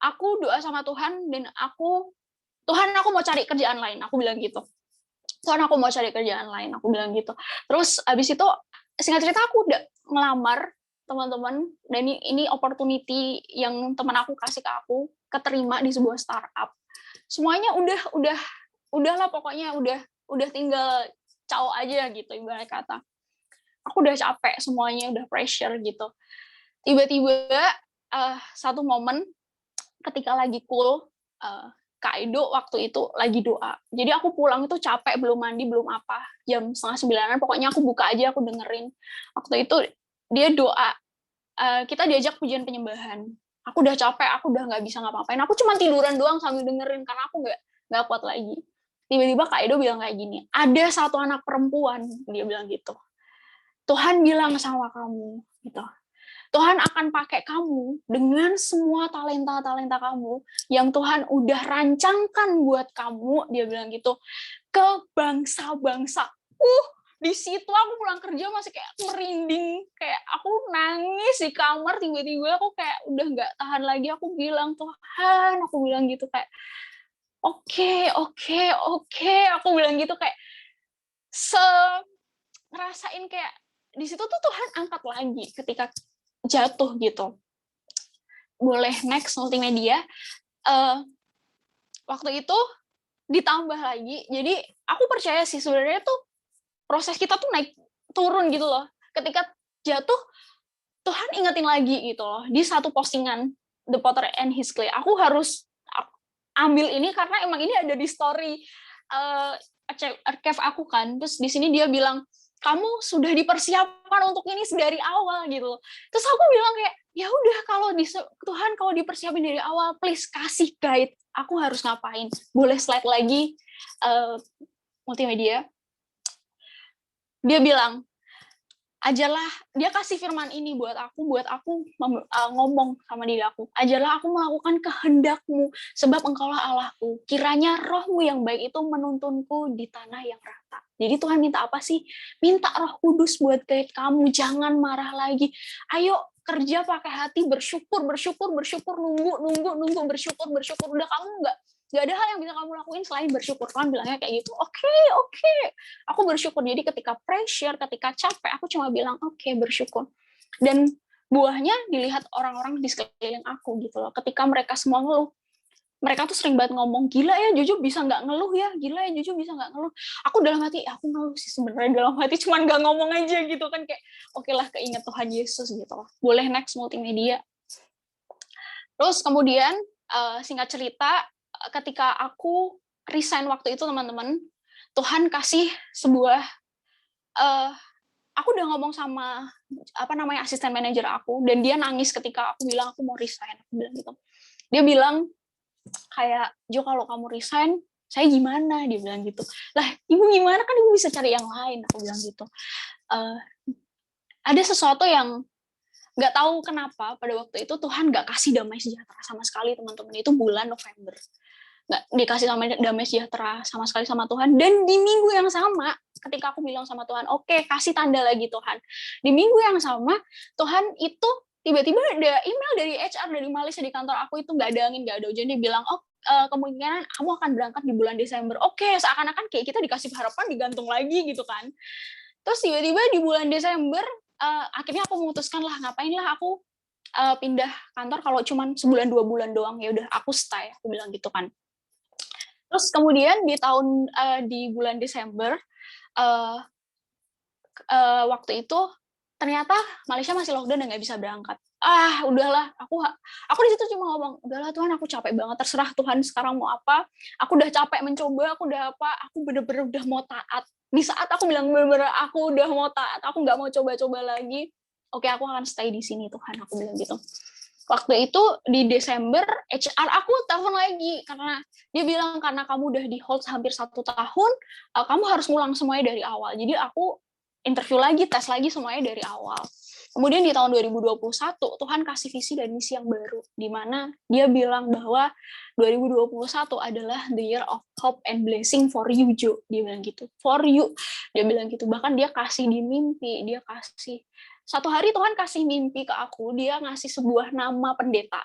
aku doa sama Tuhan dan Tuhan aku mau cari kerjaan lain, aku bilang gitu. Tuhan aku mau cari kerjaan lain, aku bilang gitu. Terus abis itu singkat cerita aku udah ngelamar teman-teman dan ini opportunity yang teman aku kasih ke aku, keterima di sebuah startup. Semuanya udahlah pokoknya udah tinggal caw aja gitu ibarat kata. Aku udah capek semuanya, udah pressure gitu. Tiba-tiba satu momen ketika lagi cool, Kak Edo waktu itu lagi doa. Jadi aku pulang itu capek, belum mandi, belum apa. Jam 8:30, pokoknya aku buka aja, aku dengerin. Waktu itu dia doa, kita diajak pujian penyembahan. Aku udah capek, aku udah nggak bisa ngapa-ngapain. Aku cuma tiduran doang sambil dengerin, karena aku nggak kuat lagi. Tiba-tiba Kak Edo bilang kayak gini, ada satu anak perempuan, dia bilang gitu. Tuhan bilang sama kamu, gitu. Tuhan akan pakai kamu dengan semua talenta-talenta kamu yang Tuhan udah rancangkan buat kamu, dia bilang gitu, ke bangsa-bangsa. Di situ aku pulang kerja masih kayak merinding, kayak aku nangis di kamar, tiba-tiba aku kayak udah nggak tahan lagi, aku bilang Tuhan, aku bilang gitu kayak Oke, aku bilang gitu kayak ngerasain kayak di situ tuh Tuhan angkat lagi ketika jatuh gitu. Boleh next multimedia. Waktu itu ditambah lagi. Jadi aku percaya sih sebenarnya tuh proses kita tuh naik turun gitu loh. Ketika jatuh Tuhan ingetin lagi gitu loh. Di satu postingan The Potter and His Clay. Aku harus ambil ini karena emang ini ada di story archive aku kan. Terus di sini dia bilang kamu sudah dipersiapkan untuk ini dari awal gitu. Terus aku bilang kayak ya udah kalau Tuhan kalau dipersiapin dari awal please kasih guide aku harus ngapain. Boleh slide lagi multimedia. Dia bilang ajarlah, dia kasih firman ini buat aku ngomong sama diri aku. Ajarlah aku melakukan kehendakmu, sebab engkaulah Allahku. Kiranya rohmu yang baik itu menuntunku di tanah yang rata. Jadi Tuhan minta apa sih? Minta Roh Kudus buat guide kamu, jangan marah lagi. Ayo kerja pakai hati, bersyukur, nunggu, bersyukur. Udah kamu nggak ada hal yang bisa kamu lakuin selain bersyukur. Tuhan bilangnya kayak gitu. Oke. Aku bersyukur. Jadi ketika pressure, ketika capek, aku cuma bilang oke, bersyukur. Dan buahnya dilihat orang-orang di sekeliling aku gitu loh. Ketika mereka semua ngeluh, mereka tuh sering banget ngomong, gila ya Jojo bisa nggak ngeluh ya, gila ya Jojo bisa nggak ngeluh. Aku dalam hati, aku ngeluh sih sebenarnya dalam hati, cuman nggak ngomong aja gitu kan, kayak oke lah keinget Tuhan Yesus gitu loh. Boleh next multimedia. Terus kemudian singkat cerita, ketika aku resign waktu itu teman-teman, Tuhan kasih sebuah, aku udah ngomong sama asisten manajer aku, dan dia nangis ketika aku bilang aku mau resign. Aku bilang gitu. Dia bilang kayak, Jo kalau kamu resign, saya gimana? Dia bilang gitu. Lah, ibu gimana? Kan ibu bisa cari yang lain. Aku bilang gitu. Ada sesuatu yang nggak tahu kenapa pada waktu itu Tuhan nggak kasih damai sejahtera sama sekali teman-teman. Itu bulan November. Nggak dikasih damai sejahtera sama sekali sama Tuhan. Dan di minggu yang sama, ketika aku bilang sama Tuhan, oke, kasih tanda lagi Tuhan. Di minggu yang sama, Tuhan itu tiba-tiba ada email dari HR dari Malaysia di kantor aku, itu nggak ada angin, nggak ada hujan. Dia bilang, kemungkinan kamu akan berangkat di bulan Desember. Oke, seakan-akan kayak kita dikasih harapan digantung lagi gitu kan. Terus tiba-tiba di bulan Desember akhirnya aku memutuskan lah, ngapain lah aku pindah kantor kalau cuman sebulan 2 bulan doang, ya udah aku stay, aku bilang gitu kan. Terus kemudian di bulan Desember waktu itu ternyata Malaysia masih lockdown dan nggak bisa berangkat. Udahlah, aku di situ cuma ngomong, udahlah Tuhan, aku capek banget, terserah Tuhan sekarang mau apa. Aku udah capek mencoba, aku bener-bener udah mau taat. Di saat aku bilang bener-bener aku udah mau taat, aku nggak mau coba-coba lagi. Oke, aku akan stay di sini Tuhan, aku bilang gitu. Waktu itu di Desember HR aku telepon lagi karena dia bilang karena kamu udah di hold hampir 1 tahun, kamu harus ngulang semuanya dari awal. Jadi aku interview lagi, tes lagi semuanya dari awal. Kemudian di tahun 2021 Tuhan kasih visi dan misi yang baru, di mana dia bilang bahwa 2021 adalah the year of hope and blessing for you, Jo. Dia bilang gitu, for you. Dia bilang gitu. Bahkan dia kasih di mimpi, dia kasih satu hari Tuhan kasih mimpi ke aku, dia ngasih sebuah nama pendeta.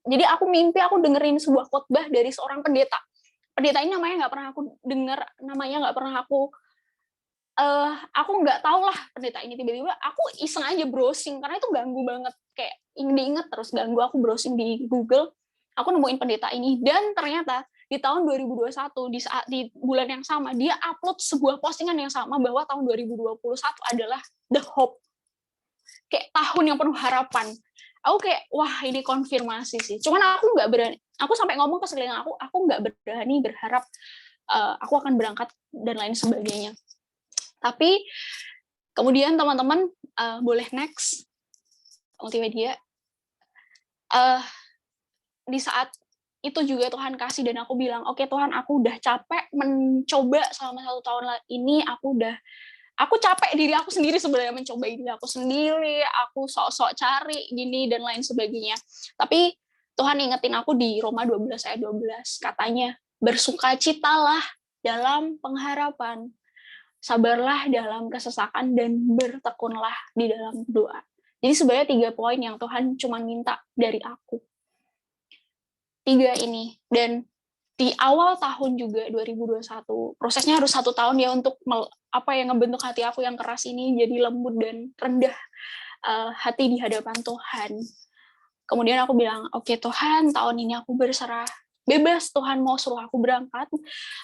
Jadi aku mimpi, aku dengerin sebuah khotbah dari seorang pendeta. Pendeta ini namanya nggak pernah aku dengar, namanya nggak pernah aku nggak tahu lah pendeta ini. Tiba-tiba aku iseng aja browsing, karena itu ganggu banget, kayak diinget terus ganggu. Aku browsing di Google, aku nemuin pendeta ini, dan ternyata di tahun 2021, di bulan yang sama, dia upload sebuah postingan yang sama bahwa tahun 2021 adalah the hope, kayak tahun yang penuh harapan. Aku kayak, wah ini konfirmasi sih. Cuman aku nggak berani, aku sampai ngomong ke sekeliling aku nggak berani berharap aku akan berangkat dan lain sebagainya. Tapi kemudian teman-teman boleh next multimedia. Di saat itu juga Tuhan kasih, dan aku bilang, oke Tuhan, aku udah capek mencoba selama 1 tahun ini. Aku capek diri aku sendiri sebenarnya, mencoba diri aku sendiri, aku sok-sok cari gini dan lain sebagainya. Tapi Tuhan ingetin aku di Roma 12 ayat 12, katanya, bersukacitalah dalam pengharapan, sabarlah dalam kesesakan, dan bertekunlah di dalam doa. Jadi sebenarnya 3 poin yang Tuhan cuma minta dari aku. 3 ini. Dan di awal tahun juga 2021, prosesnya harus 1 tahun ya untuk ngebentuk hati aku yang keras ini jadi lembut dan rendah hati di hadapan Tuhan. Kemudian aku bilang, oke Tuhan, tahun ini aku berserah. Bebas, Tuhan mau suruh aku berangkat,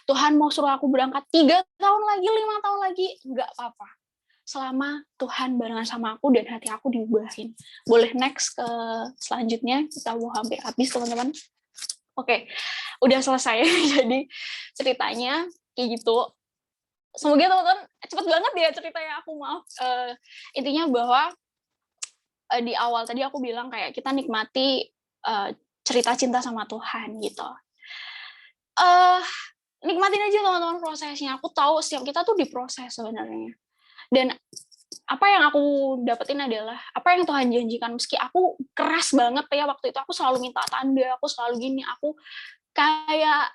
Tuhan mau suruh aku berangkat 3 tahun lagi, 5 tahun lagi, nggak apa-apa. Selama Tuhan barengan sama aku dan hati aku diubahin. Boleh next ke selanjutnya, kita mau hampir habis teman-teman. Oke, udah selesai. Jadi ceritanya kayak gitu. Semoga teman-teman cepet banget ya ceritanya, aku maaf. Intinya bahwa di awal tadi aku bilang kayak kita nikmati cerita cinta sama Tuhan gitu. Nikmatin aja teman-teman prosesnya. Aku tahu setiap kita tuh diproses sebenarnya. Dan apa yang aku dapetin adalah apa yang Tuhan janjikan. Meski aku keras banget ya waktu itu, aku selalu minta tanda, aku selalu gini, aku kayak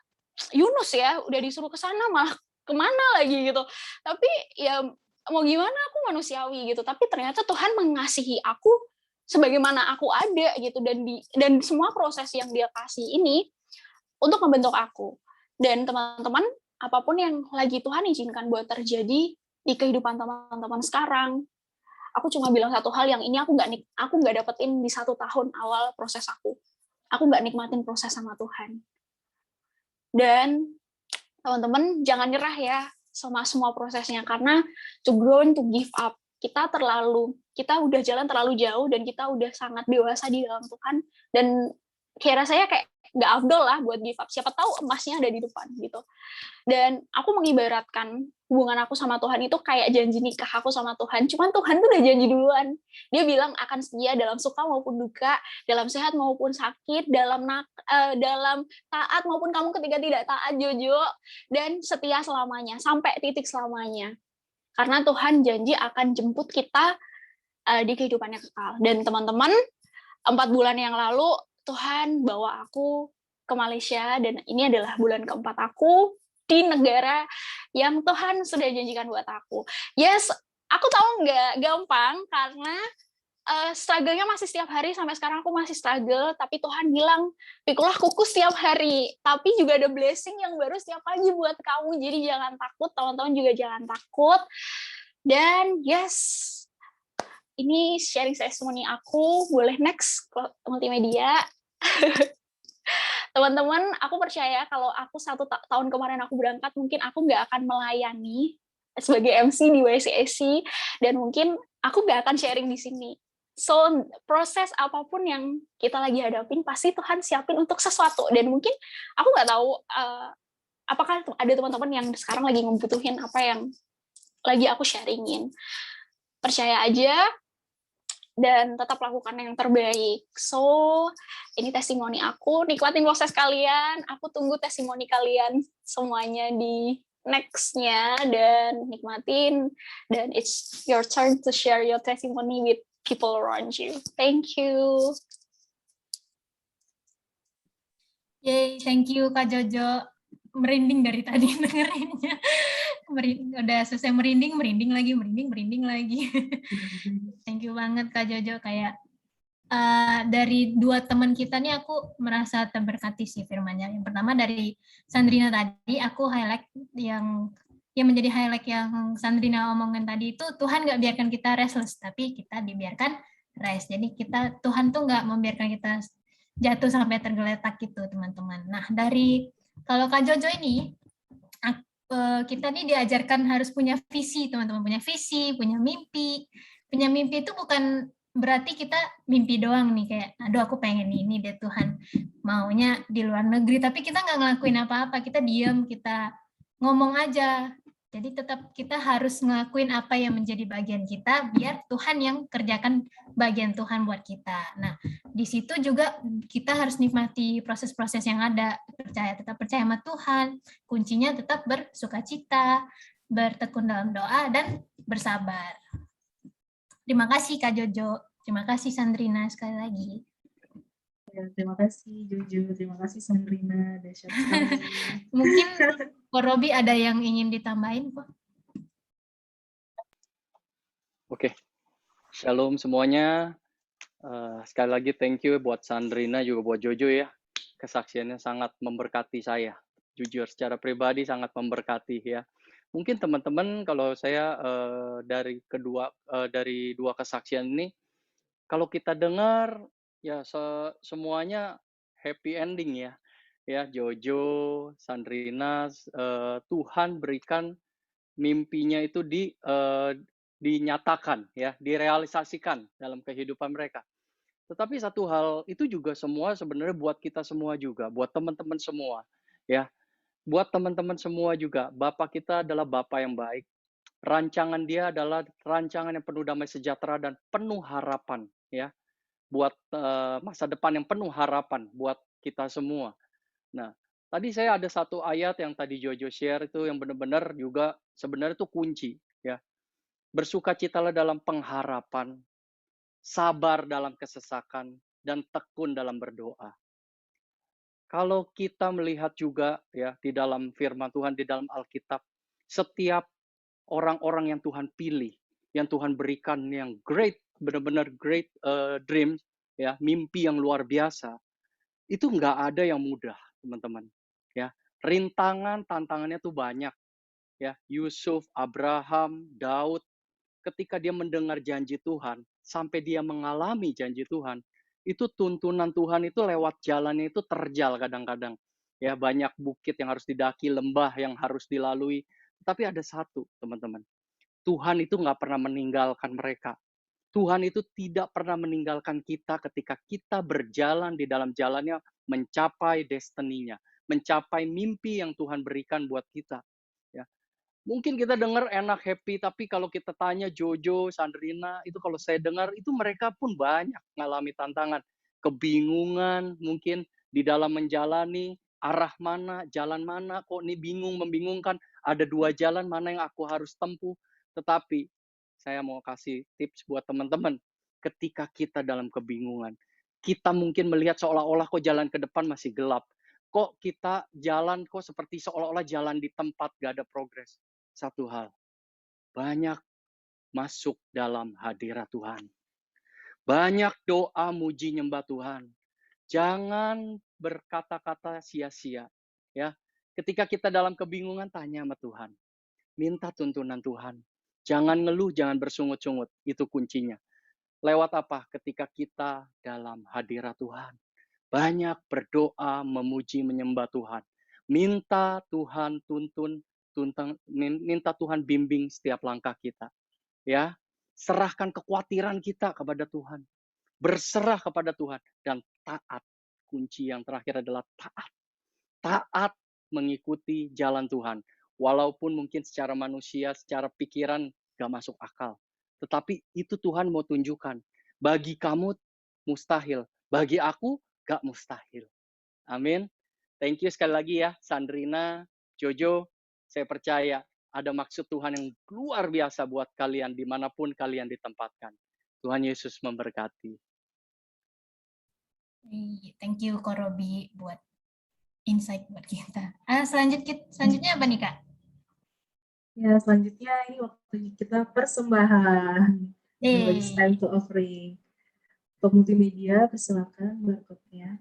Yunus ya, udah disuruh ke sana malah kemana lagi gitu. Tapi ya mau gimana, aku manusiawi gitu. Tapi ternyata Tuhan mengasihi aku sebagaimana aku ada gitu, dan semua proses yang Dia kasih ini untuk membentuk aku. Dan teman-teman, apapun yang lagi Tuhan izinkan buat terjadi di kehidupan teman-teman sekarang, aku cuma bilang satu hal yang ini aku nggak dapetin di 1 tahun awal proses aku. Aku nggak nikmatin proses sama Tuhan. Dan teman-teman jangan nyerah ya sama semua prosesnya, karena to grow and to give up, kita udah jalan terlalu jauh dan kita udah sangat dewasa di dalam Tuhan, dan kayak rasanya kayak nggak afdol lah buat give up. Siapa tahu emasnya ada di depan gitu. Dan aku mengibaratkan hubungan aku sama Tuhan itu kayak janji nikah aku sama Tuhan. Cuman Tuhan tuh udah janji duluan. Dia bilang akan setia dalam suka maupun duka, dalam sehat maupun sakit, dalam taat maupun kamu ketika tidak taat, Jojo, dan setia selamanya, sampai titik selamanya. Karena Tuhan janji akan jemput kita di kehidupan yang kekal. Dan teman-teman, 4 bulan yang lalu Tuhan bawa aku ke Malaysia, dan ini adalah bulan keempat aku di negara yang Tuhan sudah janjikan buat aku. Yes, aku tahu nggak gampang karena struggle-nya masih setiap hari, sampai sekarang aku masih struggle, tapi Tuhan bilang, pikulah kuku setiap hari, tapi juga ada blessing yang baru setiap pagi buat kamu, jadi jangan takut, teman-teman juga jangan takut. Dan yes, ini sharing testimoni aku. Boleh next ke multimedia. Teman-teman, aku percaya kalau aku 1 tahun kemarin aku berangkat, mungkin aku nggak akan melayani sebagai MC di YCSC, dan mungkin aku nggak akan sharing di sini. So, proses apapun yang kita lagi hadapin, pasti Tuhan siapin untuk sesuatu. Dan mungkin aku nggak tahu apakah ada teman-teman yang sekarang lagi membutuhin apa yang lagi aku sharingin. Percaya aja, dan tetap lakukan yang terbaik. So, ini testimoni aku. Nikmatin proses kalian. Aku tunggu testimoni kalian semuanya di next-nya, dan nikmatin. Dan it's your turn to share your testimony with people around you. Thank you. Yay, thank you Kak Jojo. Merinding dari tadi dengerinnya. Udah selesai merinding lagi. Thank you banget Kak Jojo. Kayak dari 2 teman kita nih aku merasa terberkati sih firman-Nya. Yang pertama dari Sandrina tadi, aku highlight yang menjadi highlight yang Sandrina omongin tadi itu, Tuhan nggak biarkan kita restless, tapi kita dibiarkan rest. Jadi Tuhan tuh nggak membiarkan kita jatuh sampai tergeletak gitu teman-teman. Nah kalau Kak Jojo ini, kita nih diajarkan harus punya visi teman-teman, punya visi, punya mimpi. Punya mimpi itu bukan berarti kita mimpi doang nih, kayak aduh aku pengen ini deh Tuhan, maunya di luar negeri, tapi kita nggak ngelakuin apa-apa, kita diam, kita ngomong aja. Jadi tetap kita harus ngelakuin apa yang menjadi bagian kita, biar Tuhan yang kerjakan bagian Tuhan buat kita. Nah, di situ juga kita harus nikmati proses-proses yang ada, tetap percaya sama Tuhan, kuncinya tetap bersukacita, bertekun dalam doa, dan bersabar. Terima kasih Kak Jojo, terima kasih Sandrina sekali lagi. Ya, terima kasih Jojo, terima kasih Sandrina, dahsyat sekali. Mungkin Ko Robi ada yang ingin ditambahin kok? Oke, shalom semuanya. Sekali lagi thank you buat Sandrina juga buat Jojo ya. Kesaksiannya sangat memberkati saya. Jujur secara pribadi sangat memberkati ya. Mungkin teman-teman kalau saya dari dua kesaksian ini, kalau kita dengar ya semuanya happy ending ya. Ya Jojo, Sandrina, Tuhan berikan mimpinya itu dinyatakan ya, direalisasikan dalam kehidupan mereka. Tetapi satu hal itu juga semua sebenarnya buat kita semua juga, buat teman-teman semua ya. Buat teman-teman semua juga, Bapak kita adalah Bapak yang baik. Rancangan Dia adalah rancangan yang penuh damai sejahtera dan penuh harapan ya. Buat masa depan yang penuh harapan buat kita semua. Nah, tadi saya ada satu ayat yang tadi Jojo share itu yang benar-benar juga sebenarnya itu kunci ya. Bersukacitalah dalam pengharapan, sabar dalam kesesakan, dan tekun dalam berdoa. Kalau kita melihat juga ya di dalam firman Tuhan, di dalam Alkitab, setiap orang-orang yang Tuhan pilih, yang Tuhan berikan yang great, benar-benar great dream, ya mimpi yang luar biasa, itu nggak ada yang mudah, teman-teman. Ya, rintangan, tantangannya tuh banyak. Ya, Yusuf, Abraham, Daud, ketika dia mendengar janji Tuhan, sampai dia mengalami janji Tuhan, itu tuntunan Tuhan itu lewat jalannya itu terjal kadang-kadang. Ya, banyak bukit yang harus didaki, lembah yang harus dilalui. Tapi ada satu, teman-teman. Tuhan itu nggak pernah meninggalkan mereka. Tuhan itu tidak pernah meninggalkan kita ketika kita berjalan di dalam jalannya mencapai destininya, mencapai mimpi yang Tuhan berikan buat kita. Ya. Mungkin kita dengar enak, happy, tapi kalau kita tanya Jojo, Sandrina, itu kalau saya dengar, itu mereka pun banyak mengalami tantangan. Kebingungan mungkin di dalam menjalani, arah mana, jalan mana, kok ini bingung, membingungkan, ada 2 jalan, mana yang aku harus tempuh. Tetapi saya mau kasih tips buat teman-teman. Ketika kita dalam kebingungan, kita mungkin melihat seolah-olah kok jalan ke depan masih gelap. Kok kita jalan kok seperti seolah-olah jalan di tempat gak ada progres. Satu hal, banyak masuk dalam hadirat Tuhan. Banyak doa muji nyembah Tuhan. Jangan berkata-kata sia-sia. Ya, ketika kita dalam kebingungan, tanya sama Tuhan. Minta tuntunan Tuhan. Jangan ngeluh, jangan bersungut-sungut. Itu kuncinya. Lewat apa? Ketika kita dalam hadirat Tuhan. Banyak berdoa, memuji, menyembah Tuhan. Minta Tuhan minta Tuhan bimbing setiap langkah kita. Ya, serahkan kekhawatiran kita kepada Tuhan. Berserah kepada Tuhan dan taat. Kunci yang terakhir adalah taat. Taat mengikuti jalan Tuhan. Walaupun mungkin secara manusia, secara pikiran gak masuk akal. Tetapi itu Tuhan mau tunjukkan. Bagi kamu mustahil. Bagi aku gak mustahil. Amin. Thank you sekali lagi ya, Sandrina, Jojo. Saya percaya ada maksud Tuhan yang luar biasa buat kalian dimanapun kalian ditempatkan. Tuhan Yesus memberkati. Thank you Ko Robi buat insight buat kita. Selanjutnya apa nih Kak? Ya, selanjutnya ini waktunya kita persembahan. It's time to offering. Untuk multimedia, persilakan barcode-nya.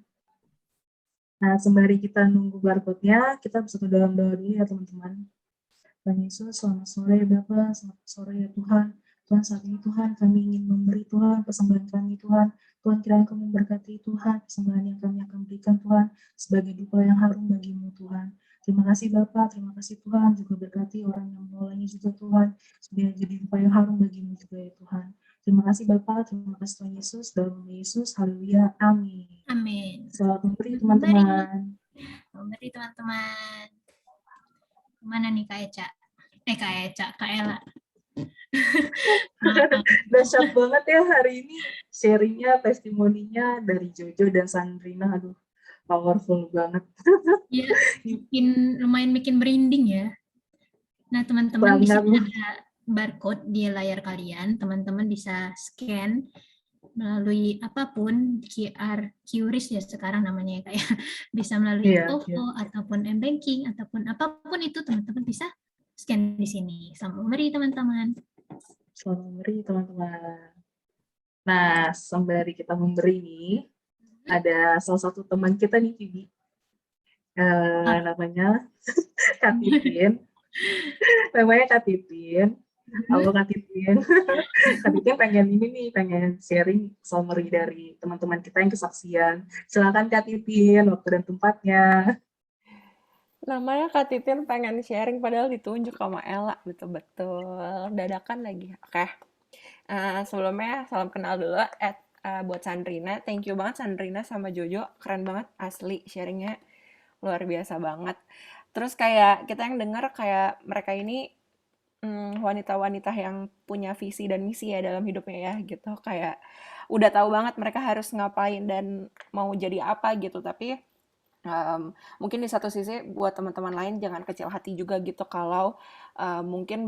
Nah, sembari kita nunggu barcode-nya, kita bersatu dalam doa dulu ya teman-teman. Tuhan Yesus, selamat sore Bapa, selamat sore ya Tuhan. Tuhan, saat ini Tuhan, kami ingin memberi Tuhan persembahan kami Tuhan. Tuhan, kiranya Kau memberkati Tuhan, persembahan yang kami akan berikan Tuhan, sebagai dupa yang harum bagimu Tuhan. Terima kasih Bapa, terima kasih Tuhan, juga berkati orang yang menolaknya juga Tuhan, supaya jadi dupa yang harum bagimu juga ya Tuhan. Terima kasih Bapa, terima kasih Tuhan Yesus, dalam nama Yesus, haleluya, amin. Amin. Selamat memberi teman-teman. Memberi teman-teman. Kemana nih Kak Eca? Kak Ella. Dahsyat banget ya hari ini sharingnya, testimoninya dari Jojo dan Sandrina. Aduh, powerful banget. Iya, lumayan bikin merinding ya. Nah, teman-teman di sini ada barcode di layar kalian. Teman-teman bisa scan melalui apapun, QRIS ya sekarang namanya kayak bisa melalui OVO ataupun M-Banking ataupun apapun itu teman-teman bisa scan di sini. Selamat memberi teman-teman. Selamat memberi teman-teman. Nah, sembari kita memberi nih, ada salah satu teman kita nih, Vivi. Namanya Kak Titin. Namanya Kak Titin. Halo Kak Titin. Kak Titin pengen sharing summary dari teman-teman kita yang kesaksian. Silakan Kak Titin, waktu dan tempatnya. Namanya Kak Titin pengen sharing padahal ditunjuk sama Ella, betul-betul dadakan lagi. Oke. Sebelumnya salam kenal dulu buat Sandrina. Thank you banget Sandrina sama Jojo, keren banget asli sharingnya luar biasa banget. Terus kayak kita yang dengar kayak mereka ini wanita-wanita yang punya visi dan misi ya dalam hidupnya ya gitu, kayak udah tahu banget mereka harus ngapain dan mau jadi apa gitu. Tapi mungkin di satu sisi buat teman-teman lain jangan kecil hati juga gitu kalau mungkin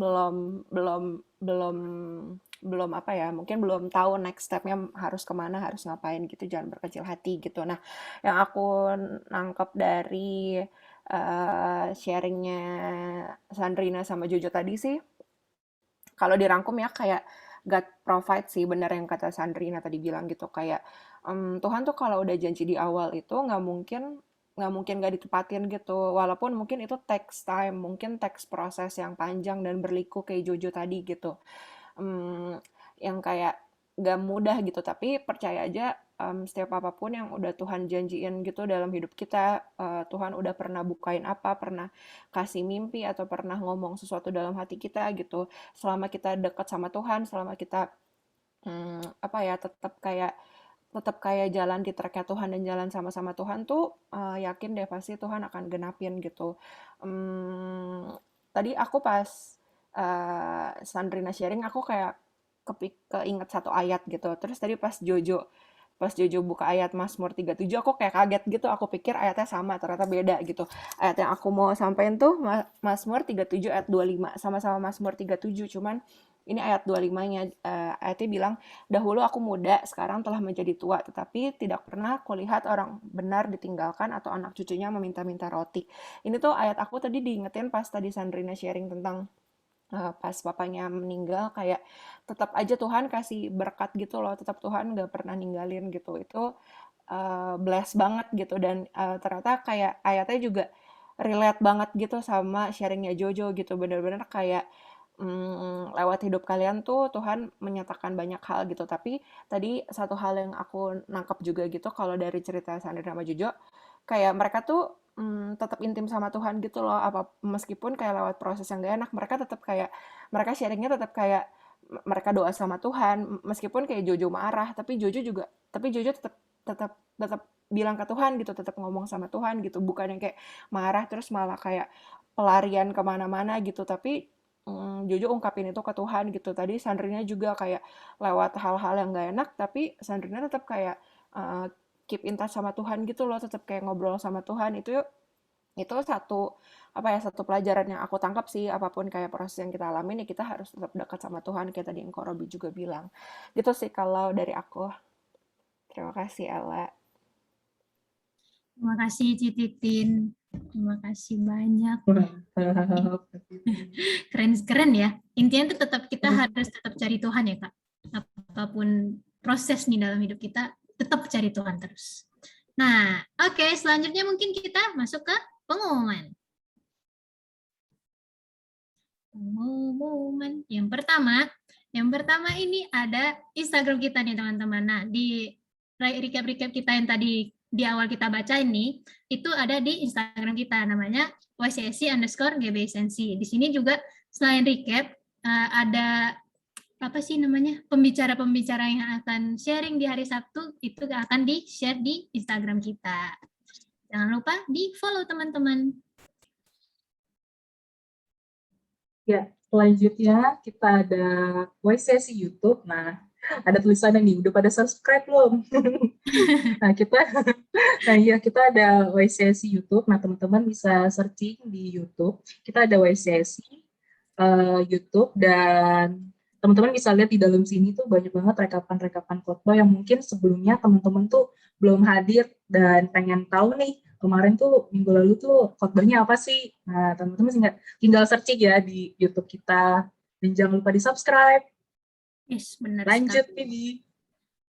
belum apa ya, mungkin belum tahu next stepnya harus kemana, harus ngapain gitu, jangan berkecil hati gitu. Nah, yang aku nangkep dari sharingnya Sandrina sama Jojo tadi sih, kalau dirangkum ya kayak God provide sih, benar yang kata Sandrina tadi bilang gitu, kayak Tuhan tuh kalau udah janji di awal itu nggak mungkin nggak ditepatin gitu, walaupun mungkin itu takes time, mungkin takes proses yang panjang dan berliku kayak Jojo tadi gitu, yang kayak gak mudah gitu. Tapi percaya aja setiap apapun yang udah Tuhan janjiin gitu dalam hidup kita, Tuhan udah pernah bukain apa, pernah kasih mimpi atau pernah ngomong sesuatu dalam hati kita gitu, selama kita dekat sama Tuhan, selama kita tetap kayak jalan di tracknya Tuhan dan jalan sama-sama Tuhan tuh, yakin deh pasti Tuhan akan genapin gitu. Tadi aku pas Sandrina sharing, aku kayak keinget satu ayat gitu. Terus tadi pas Jojo buka ayat Mazmur 37, aku kayak kaget gitu. Aku pikir ayatnya sama, ternyata beda gitu. Ayat yang aku mau sampaikan tuh Mazmur 37 ayat 25, sama-sama Mazmur 37, cuman ini ayat 25-nya, ayatnya bilang, dahulu aku muda, sekarang telah menjadi tua, tetapi tidak pernah kulihat orang benar ditinggalkan atau anak cucunya meminta-minta roti. Ini tuh ayat aku tadi diingetin pas tadi Sandrina sharing tentang pas papanya meninggal, kayak tetap aja Tuhan kasih berkat gitu loh, tetap Tuhan gak pernah ninggalin gitu. Itu bless banget gitu, dan ternyata kayak ayatnya juga relate banget gitu sama sharingnya Jojo gitu, bener-bener kayak lewat hidup kalian tuh Tuhan menyatakan banyak hal gitu. Tapi tadi satu hal yang aku nangkep juga gitu, kalau dari cerita Sandrina sama Jojo, kayak mereka tuh tetap intim sama Tuhan gitu loh. Meskipun kayak lewat proses yang gak enak, mereka tetap kayak, mereka sharingnya tetap kayak mereka doa sama Tuhan. Meskipun kayak Jojo marah, tapi Jojo tetap tetap tetap bilang ke Tuhan gitu, tetap ngomong sama Tuhan gitu. Bukan yang kayak marah terus malah kayak pelarian kemana-mana gitu. Tapi Jojo ungkapin itu ke Tuhan gitu. Tadi Sandrina juga kayak lewat hal-hal yang gak enak, tapi Sandrina tetap kayak keep in touch sama Tuhan gitu loh, tetap kayak ngobrol sama Tuhan. Itu satu pelajaran yang aku tangkap sih, apapun kayak proses yang kita alami nih, kita harus tetap dekat sama Tuhan, kayak tadi yang Ko Robi juga bilang. Gitu sih kalau dari aku. Terima kasih Ella. Terima kasih Cititin. Terima kasih banyak. Keren ya. Intinya tuh tetap kita harus tetap cari Tuhan ya Kak. Apapun proses nih dalam hidup kita, tetap cari Tuhan terus. Nah, oke, selanjutnya mungkin kita masuk ke pengumuman. Pengumuman. Yang pertama ini ada Instagram kita nih teman-teman. Nah, di recap kita yang tadi di awal kita baca ini, itu ada di Instagram kita, namanya YCSI_GBEsensi. Di sini juga selain recap, ada pembicara-pembicara yang akan sharing di hari Sabtu, itu akan di-share di Instagram kita. Jangan lupa di-follow teman-teman. Ya, selanjutnya kita ada YCSI YouTube. Nah, ada tulisannya nih, udah pada subscribe belum? Nah, kita ada YCSI YouTube. Nah, teman-teman bisa searching di YouTube. Kita ada YCSI YouTube, dan teman-teman bisa lihat di dalam sini tuh banyak banget rekapan-rekapan khotbah yang mungkin sebelumnya teman-teman tuh belum hadir dan pengen tahu nih, kemarin tuh minggu lalu tuh khotbahnya apa sih. Nah, teman-teman tinggal searching ya di YouTube kita, dan jangan lupa di-subscribe. Yes, benar Lanjut, sekali. Bibi.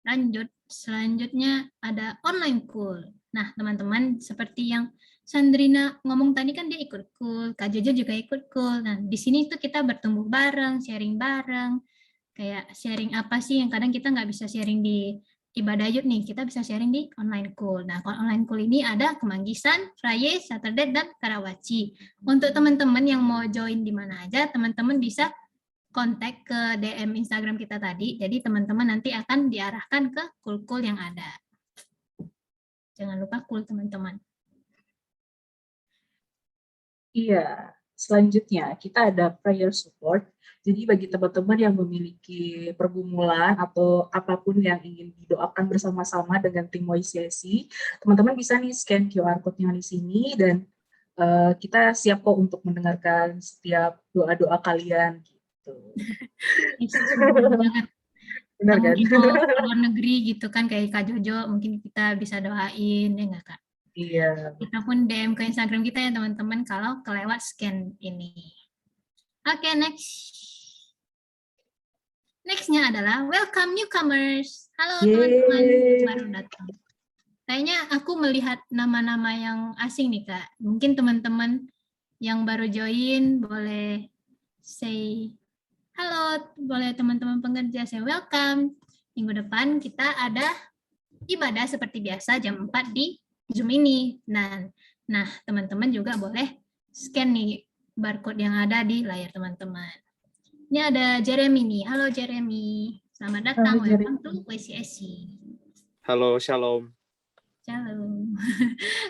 Lanjut, selanjutnya ada online cool. Nah, teman-teman, seperti yang Sandrina ngomong tadi kan dia ikut cool, Kak Jojo juga ikut cool. Nah, di sini tuh kita bertumbuh bareng, sharing bareng. Kayak sharing apa sih yang kadang kita nggak bisa sharing di ibadah yud nih, kita bisa sharing di online cool. Nah, online cool ini ada Kemanggisan, Fraye, Saturday, dan Karawaci. Untuk teman-teman yang mau join di mana aja, teman-teman bisa kontak ke DM Instagram kita tadi, jadi teman-teman nanti akan diarahkan ke cool-cool yang ada. Jangan lupa cool teman-teman. Iya, selanjutnya kita ada prayer support. Jadi bagi teman-teman yang memiliki pergumulan atau apapun yang ingin didoakan bersama-sama dengan tim YCSI, teman-teman bisa nih scan QR code yang di sini, dan kita siap kok untuk mendengarkan setiap doa-doa kalian. Benar kan? Kalau luar negeri gitu kan kayak Kak Jojo, mungkin kita bisa doain ya nggak Kak? Iya. Kita pun DM ke Instagram kita ya teman-teman kalau kelewat scan ini. Oke, Nextnya adalah welcome newcomers. Halo teman-teman baru datang. Kayaknya aku melihat nama-nama yang asing nih Kak. Mungkin teman-teman yang baru join boleh say halo, boleh teman-teman pengerja say welcome. Minggu depan kita ada ibadah seperti biasa jam 4 di Zoom ini. Nah, teman-teman juga boleh scan nih barcode yang ada di layar teman-teman. Ini ada Jeremy nih. Halo Jeremy. Selamat datang. Welcome to YCSI. Halo, shalom. Shalom.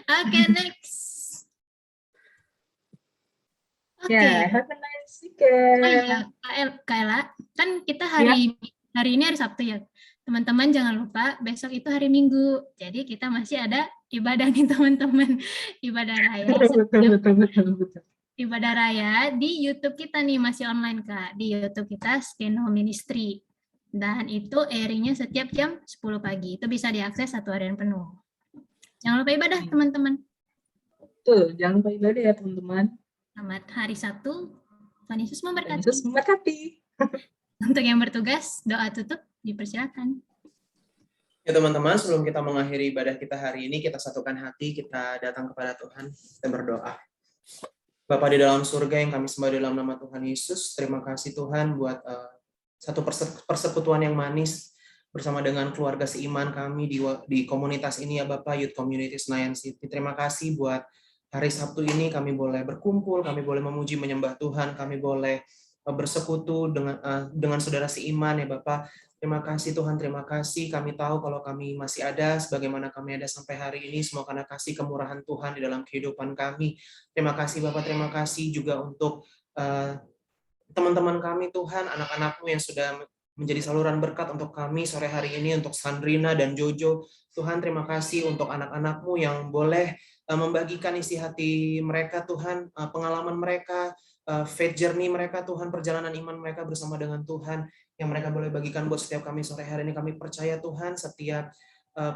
Oke, next. Oke. Have a nice weekend. Oh iya, Kak Ella, kan kita hari ini hari Sabtu ya. Teman-teman jangan lupa besok itu hari Minggu. Jadi kita masih ada ibadah nih teman-teman. Ibadah raya. Betul. Ibadah raya di YouTube kita nih masih online Kak. Di YouTube kita Skeno Ministry. Dan itu airingnya setiap jam 10 pagi. Itu bisa diakses 1 harian penuh. Jangan lupa ibadah teman-teman. Betul, jangan lupa ibadah ya teman-teman. Selamat hari Sabtu. Tuhan Yesus memberkati. Yesus memberkati. Untuk yang bertugas, doa tutup dipersilakan. Ya teman-teman, sebelum kita mengakhiri ibadah kita hari ini, kita satukan hati, kita datang kepada Tuhan, kita berdoa. Bapa di dalam surga yang kami sembah dalam nama Tuhan Yesus, terima kasih Tuhan buat satu persekutuan yang manis bersama dengan keluarga seiman kami di komunitas ini ya Bapak, Youth Community Senayan City. Terima kasih buat hari Sabtu ini kami boleh berkumpul, kami boleh memuji menyembah Tuhan, kami boleh bersekutu dengan saudara seiman ya Bapak. Terima kasih Tuhan, terima kasih. Kami tahu kalau kami masih ada, sebagaimana kami ada sampai hari ini, semua karena kasih kemurahan Tuhan di dalam kehidupan kami. Terima kasih Bapak, terima kasih juga untuk teman-teman kami Tuhan, anak-anak-Mu yang sudah menjadi saluran berkat untuk kami sore hari ini, untuk Sandrina dan Jojo. Tuhan, terima kasih untuk anak-anak-Mu yang boleh membagikan isi hati mereka Tuhan, pengalaman mereka, faith journey mereka Tuhan, perjalanan iman mereka bersama dengan Tuhan, yang mereka boleh bagikan buat setiap kami sore hari ini. Kami percaya Tuhan, setiap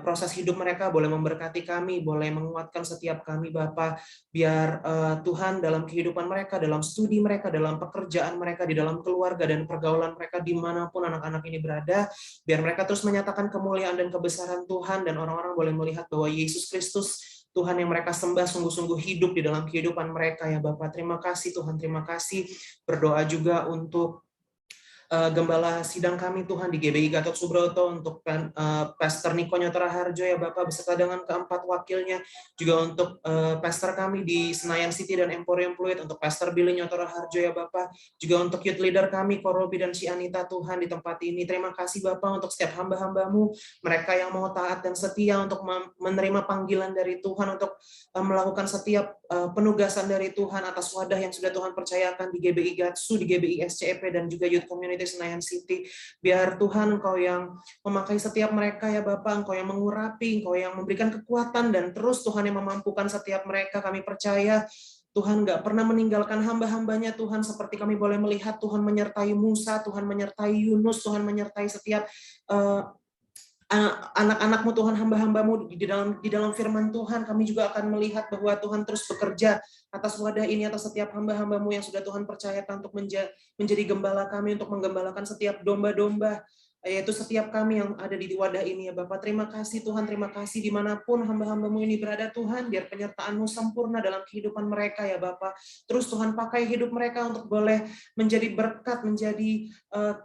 proses hidup mereka boleh memberkati kami, boleh menguatkan setiap kami Bapa, biar Tuhan dalam kehidupan mereka, dalam studi mereka, dalam pekerjaan mereka, di dalam keluarga dan pergaulan mereka dimanapun anak-anak ini berada, biar mereka terus menyatakan kemuliaan dan kebesaran Tuhan, dan orang-orang boleh melihat bahwa Yesus Kristus Tuhan yang mereka sembah sungguh-sungguh hidup di dalam kehidupan mereka ya Bapak. Terima kasih Tuhan, terima kasih. Berdoa juga untuk Gembala sidang kami Tuhan di GBI Gatot Subroto, untuk Pastor Niko Nyotora Harjo ya Bapak, beserta dengan keempat wakilnya, juga untuk Pastor kami di Senayan City dan Emporium Fluid, untuk Pastor Billy Nyotora Harjo ya Bapak, juga untuk youth leader kami Korobi dan si Anita Tuhan di tempat ini. Terima kasih Bapak untuk setiap hamba-hamba-Mu, mereka yang mau taat dan setia untuk menerima panggilan dari Tuhan, untuk melakukan setiap penugasan dari Tuhan atas wadah yang sudah Tuhan percayakan di GBI Gatsu, di GBI SCEP, dan juga Youth Community Senayan City. Biar Tuhan Engkau yang memakai setiap mereka ya Bapak, Engkau yang mengurapi, Engkau yang memberikan kekuatan, dan terus Tuhan yang memampukan setiap mereka. Kami percaya Tuhan nggak pernah meninggalkan hamba-hambanya Tuhan, seperti kami boleh melihat Tuhan menyertai Musa, Tuhan menyertai Yunus, Tuhan menyertai setiap anak-anak-Mu Tuhan, hamba-hamba-Mu di dalam firman Tuhan. Kami juga akan melihat bahwa Tuhan terus bekerja atas wadah ini, atas setiap hamba-hamba-Mu yang sudah Tuhan percayakan untuk menjadi gembala kami, untuk menggembalakan setiap domba-domba, yaitu setiap kami yang ada di wadah ini ya Bapak. Terima kasih Tuhan, terima kasih dimanapun hamba-hamba-Mu ini berada Tuhan, biar penyertaan-Mu sempurna dalam kehidupan mereka ya Bapak. Terus Tuhan pakai hidup mereka untuk boleh menjadi berkat, menjadi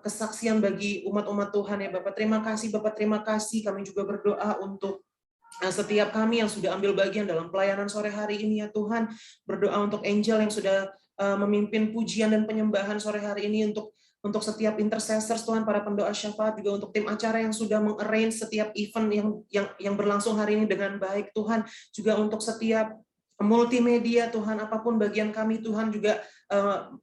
kesaksian bagi umat-umat Tuhan ya Bapak. Terima kasih Bapak, terima kasih. Kami juga berdoa untuk setiap kami yang sudah ambil bagian dalam pelayanan sore hari ini ya Tuhan. Berdoa untuk Angel yang sudah memimpin pujian dan penyembahan sore hari ini, untuk setiap intercessors Tuhan, para pendoa syafaat, juga untuk tim acara yang sudah mengarrange setiap event yang berlangsung hari ini dengan baik Tuhan, juga untuk setiap multimedia Tuhan, apapun bagian kami Tuhan, juga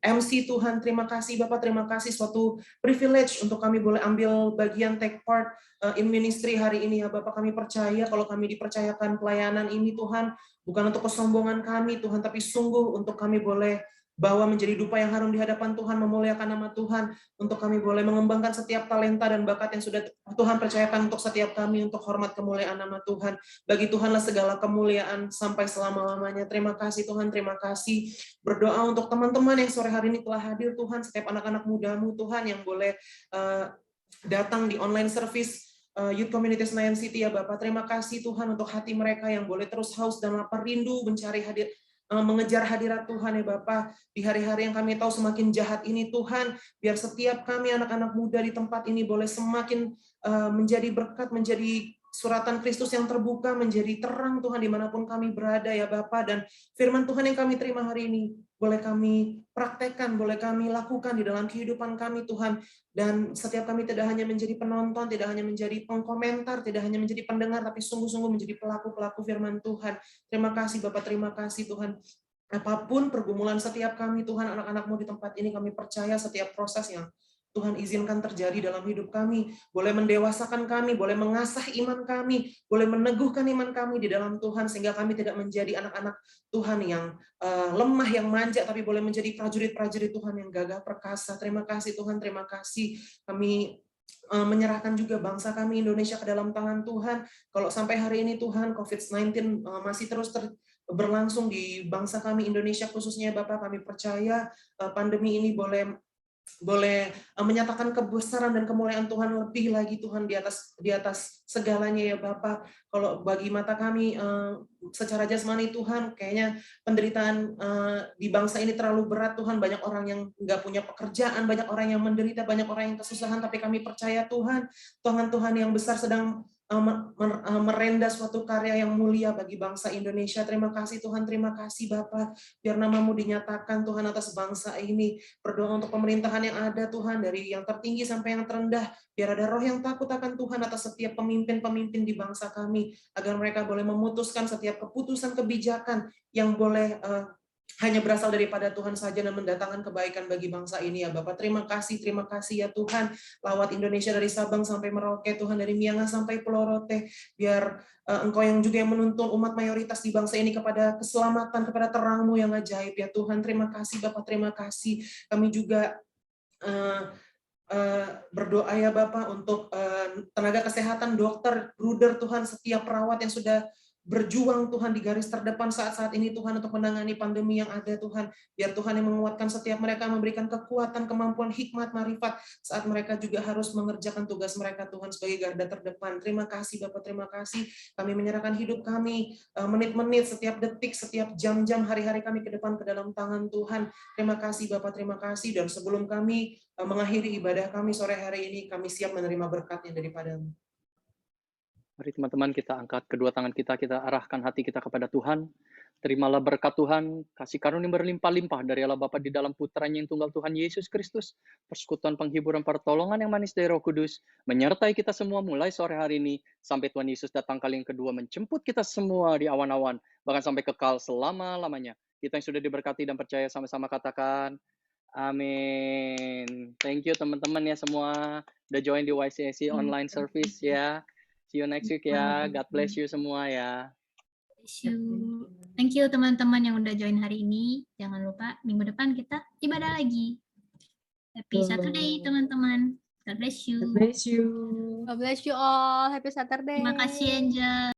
MC Tuhan. Terima kasih Bapak, terima kasih, suatu privilege untuk kami boleh ambil bagian, take part in ministry hari ini ya Bapak. Kami percaya kalau kami dipercayakan pelayanan ini Tuhan, bukan untuk kesombongan kami Tuhan, tapi sungguh untuk kami boleh bawa menjadi dupa yang harum di hadapan Tuhan, memuliakan nama Tuhan, untuk kami boleh mengembangkan setiap talenta dan bakat yang sudah Tuhan percayakan untuk setiap kami, untuk hormat kemuliaan nama Tuhan. Bagi Tuhanlah segala kemuliaan sampai selama-lamanya. Terima kasih Tuhan, terima kasih. Berdoa untuk teman-teman yang sore hari ini telah hadir Tuhan, setiap anak-anak muda-Mu Tuhan yang boleh datang di online service Youth Community Senayan City ya Bapak. Terima kasih Tuhan untuk hati mereka yang boleh terus haus dan lapar rindu mencari mengejar hadirat Tuhan ya Bapak, di hari-hari yang kami tahu semakin jahat ini Tuhan, biar setiap kami anak-anak muda di tempat ini boleh semakin menjadi berkat, menjadi suratan Kristus yang terbuka, menjadi terang Tuhan dimanapun kami berada ya Bapak. Dan firman Tuhan yang kami terima hari ini boleh kami praktekkan, boleh kami lakukan di dalam kehidupan kami Tuhan. Dan setiap kami tidak hanya menjadi penonton, tidak hanya menjadi pengkomentar, tidak hanya menjadi pendengar, tapi sungguh-sungguh menjadi pelaku-pelaku firman Tuhan. Terima kasih Bapak, terima kasih Tuhan. Apapun pergumulan setiap kami Tuhan, anak-anak-Mu di tempat ini, kami percaya setiap proses yang Tuhan izinkan terjadi dalam hidup kami, boleh mendewasakan kami, boleh mengasah iman kami, boleh meneguhkan iman kami di dalam Tuhan, sehingga kami tidak menjadi anak-anak Tuhan yang lemah, yang manja, tapi boleh menjadi prajurit-prajurit Tuhan yang gagah perkasa. Terima kasih Tuhan, terima kasih. Kami menyerahkan juga bangsa kami Indonesia ke dalam tangan Tuhan. Kalau sampai hari ini Tuhan, COVID-19 masih terus berlangsung di bangsa kami Indonesia khususnya Bapak, kami percaya pandemi ini boleh boleh menyatakan kebesaran dan kemuliaan Tuhan lebih lagi Tuhan di atas segalanya ya Bapa. Kalau bagi mata kami secara jasmani Tuhan, kayaknya penderitaan di bangsa ini terlalu berat Tuhan. Banyak orang yang nggak punya pekerjaan, banyak orang yang menderita, banyak orang yang kesusahan. Tapi kami percaya Tuhan, Tuhan yang besar sedang merenda suatu karya yang mulia bagi bangsa Indonesia. Terima kasih Tuhan, terima kasih Bapa. Biar nama-Mu dinyatakan Tuhan atas bangsa ini. Berdoa untuk pemerintahan yang ada Tuhan, dari yang tertinggi sampai yang terendah. Biar ada roh yang takut akan Tuhan atas setiap pemimpin-pemimpin di bangsa kami, agar mereka boleh memutuskan setiap keputusan kebijakan yang boleh hanya berasal daripada Tuhan saja dan mendatangkan kebaikan bagi bangsa ini ya Bapak. Terima kasih ya Tuhan. Lawat Indonesia dari Sabang sampai Merauke, Tuhan dari Miangas sampai Pulau Rote. Biar Engkau yang juga yang menuntun umat mayoritas di bangsa ini kepada keselamatan, kepada terang-Mu yang ajaib ya Tuhan. Terima kasih Bapak, terima kasih. Kami juga berdoa ya Bapak untuk tenaga kesehatan, dokter, bruder Tuhan, setiap perawat yang sudah berjuang Tuhan di garis terdepan saat-saat ini Tuhan untuk menangani pandemi yang ada Tuhan. Biar Tuhan yang menguatkan setiap mereka, memberikan kekuatan, kemampuan, hikmat, marifat saat mereka juga harus mengerjakan tugas mereka Tuhan sebagai garda terdepan. Terima kasih Bapak, terima kasih. Kami menyerahkan hidup kami, menit-menit, setiap detik, setiap jam-jam, hari-hari kami ke depan ke dalam tangan Tuhan. Terima kasih Bapak, terima kasih. Dan sebelum kami mengakhiri ibadah kami sore hari ini, kami siap menerima berkat-Nya daripada-Mu. Mari teman-teman kita angkat kedua tangan kita arahkan hati kita kepada Tuhan. Terimalah berkat Tuhan, kasih karunia berlimpah-limpah dari Allah Bapa di dalam putranya yang tunggal Tuhan Yesus Kristus. Persekutuan penghiburan pertolongan yang manis dari Roh Kudus menyertai kita semua mulai sore hari ini sampai Tuhan Yesus datang kali yang kedua menjemput kita semua di awan-awan, bahkan sampai kekal selama-lamanya. Kita yang sudah diberkati dan percaya sama-sama katakan amin. Thank you teman-teman ya semua udah join di YCSC online service ya. See you next week ya. God bless you semua ya. Thank you teman-teman yang udah join hari ini. Jangan lupa minggu depan kita ibadah lagi. Happy Saturday teman-teman. God bless you. God bless you. God bless you all. Happy Saturday. Terima kasih Angel.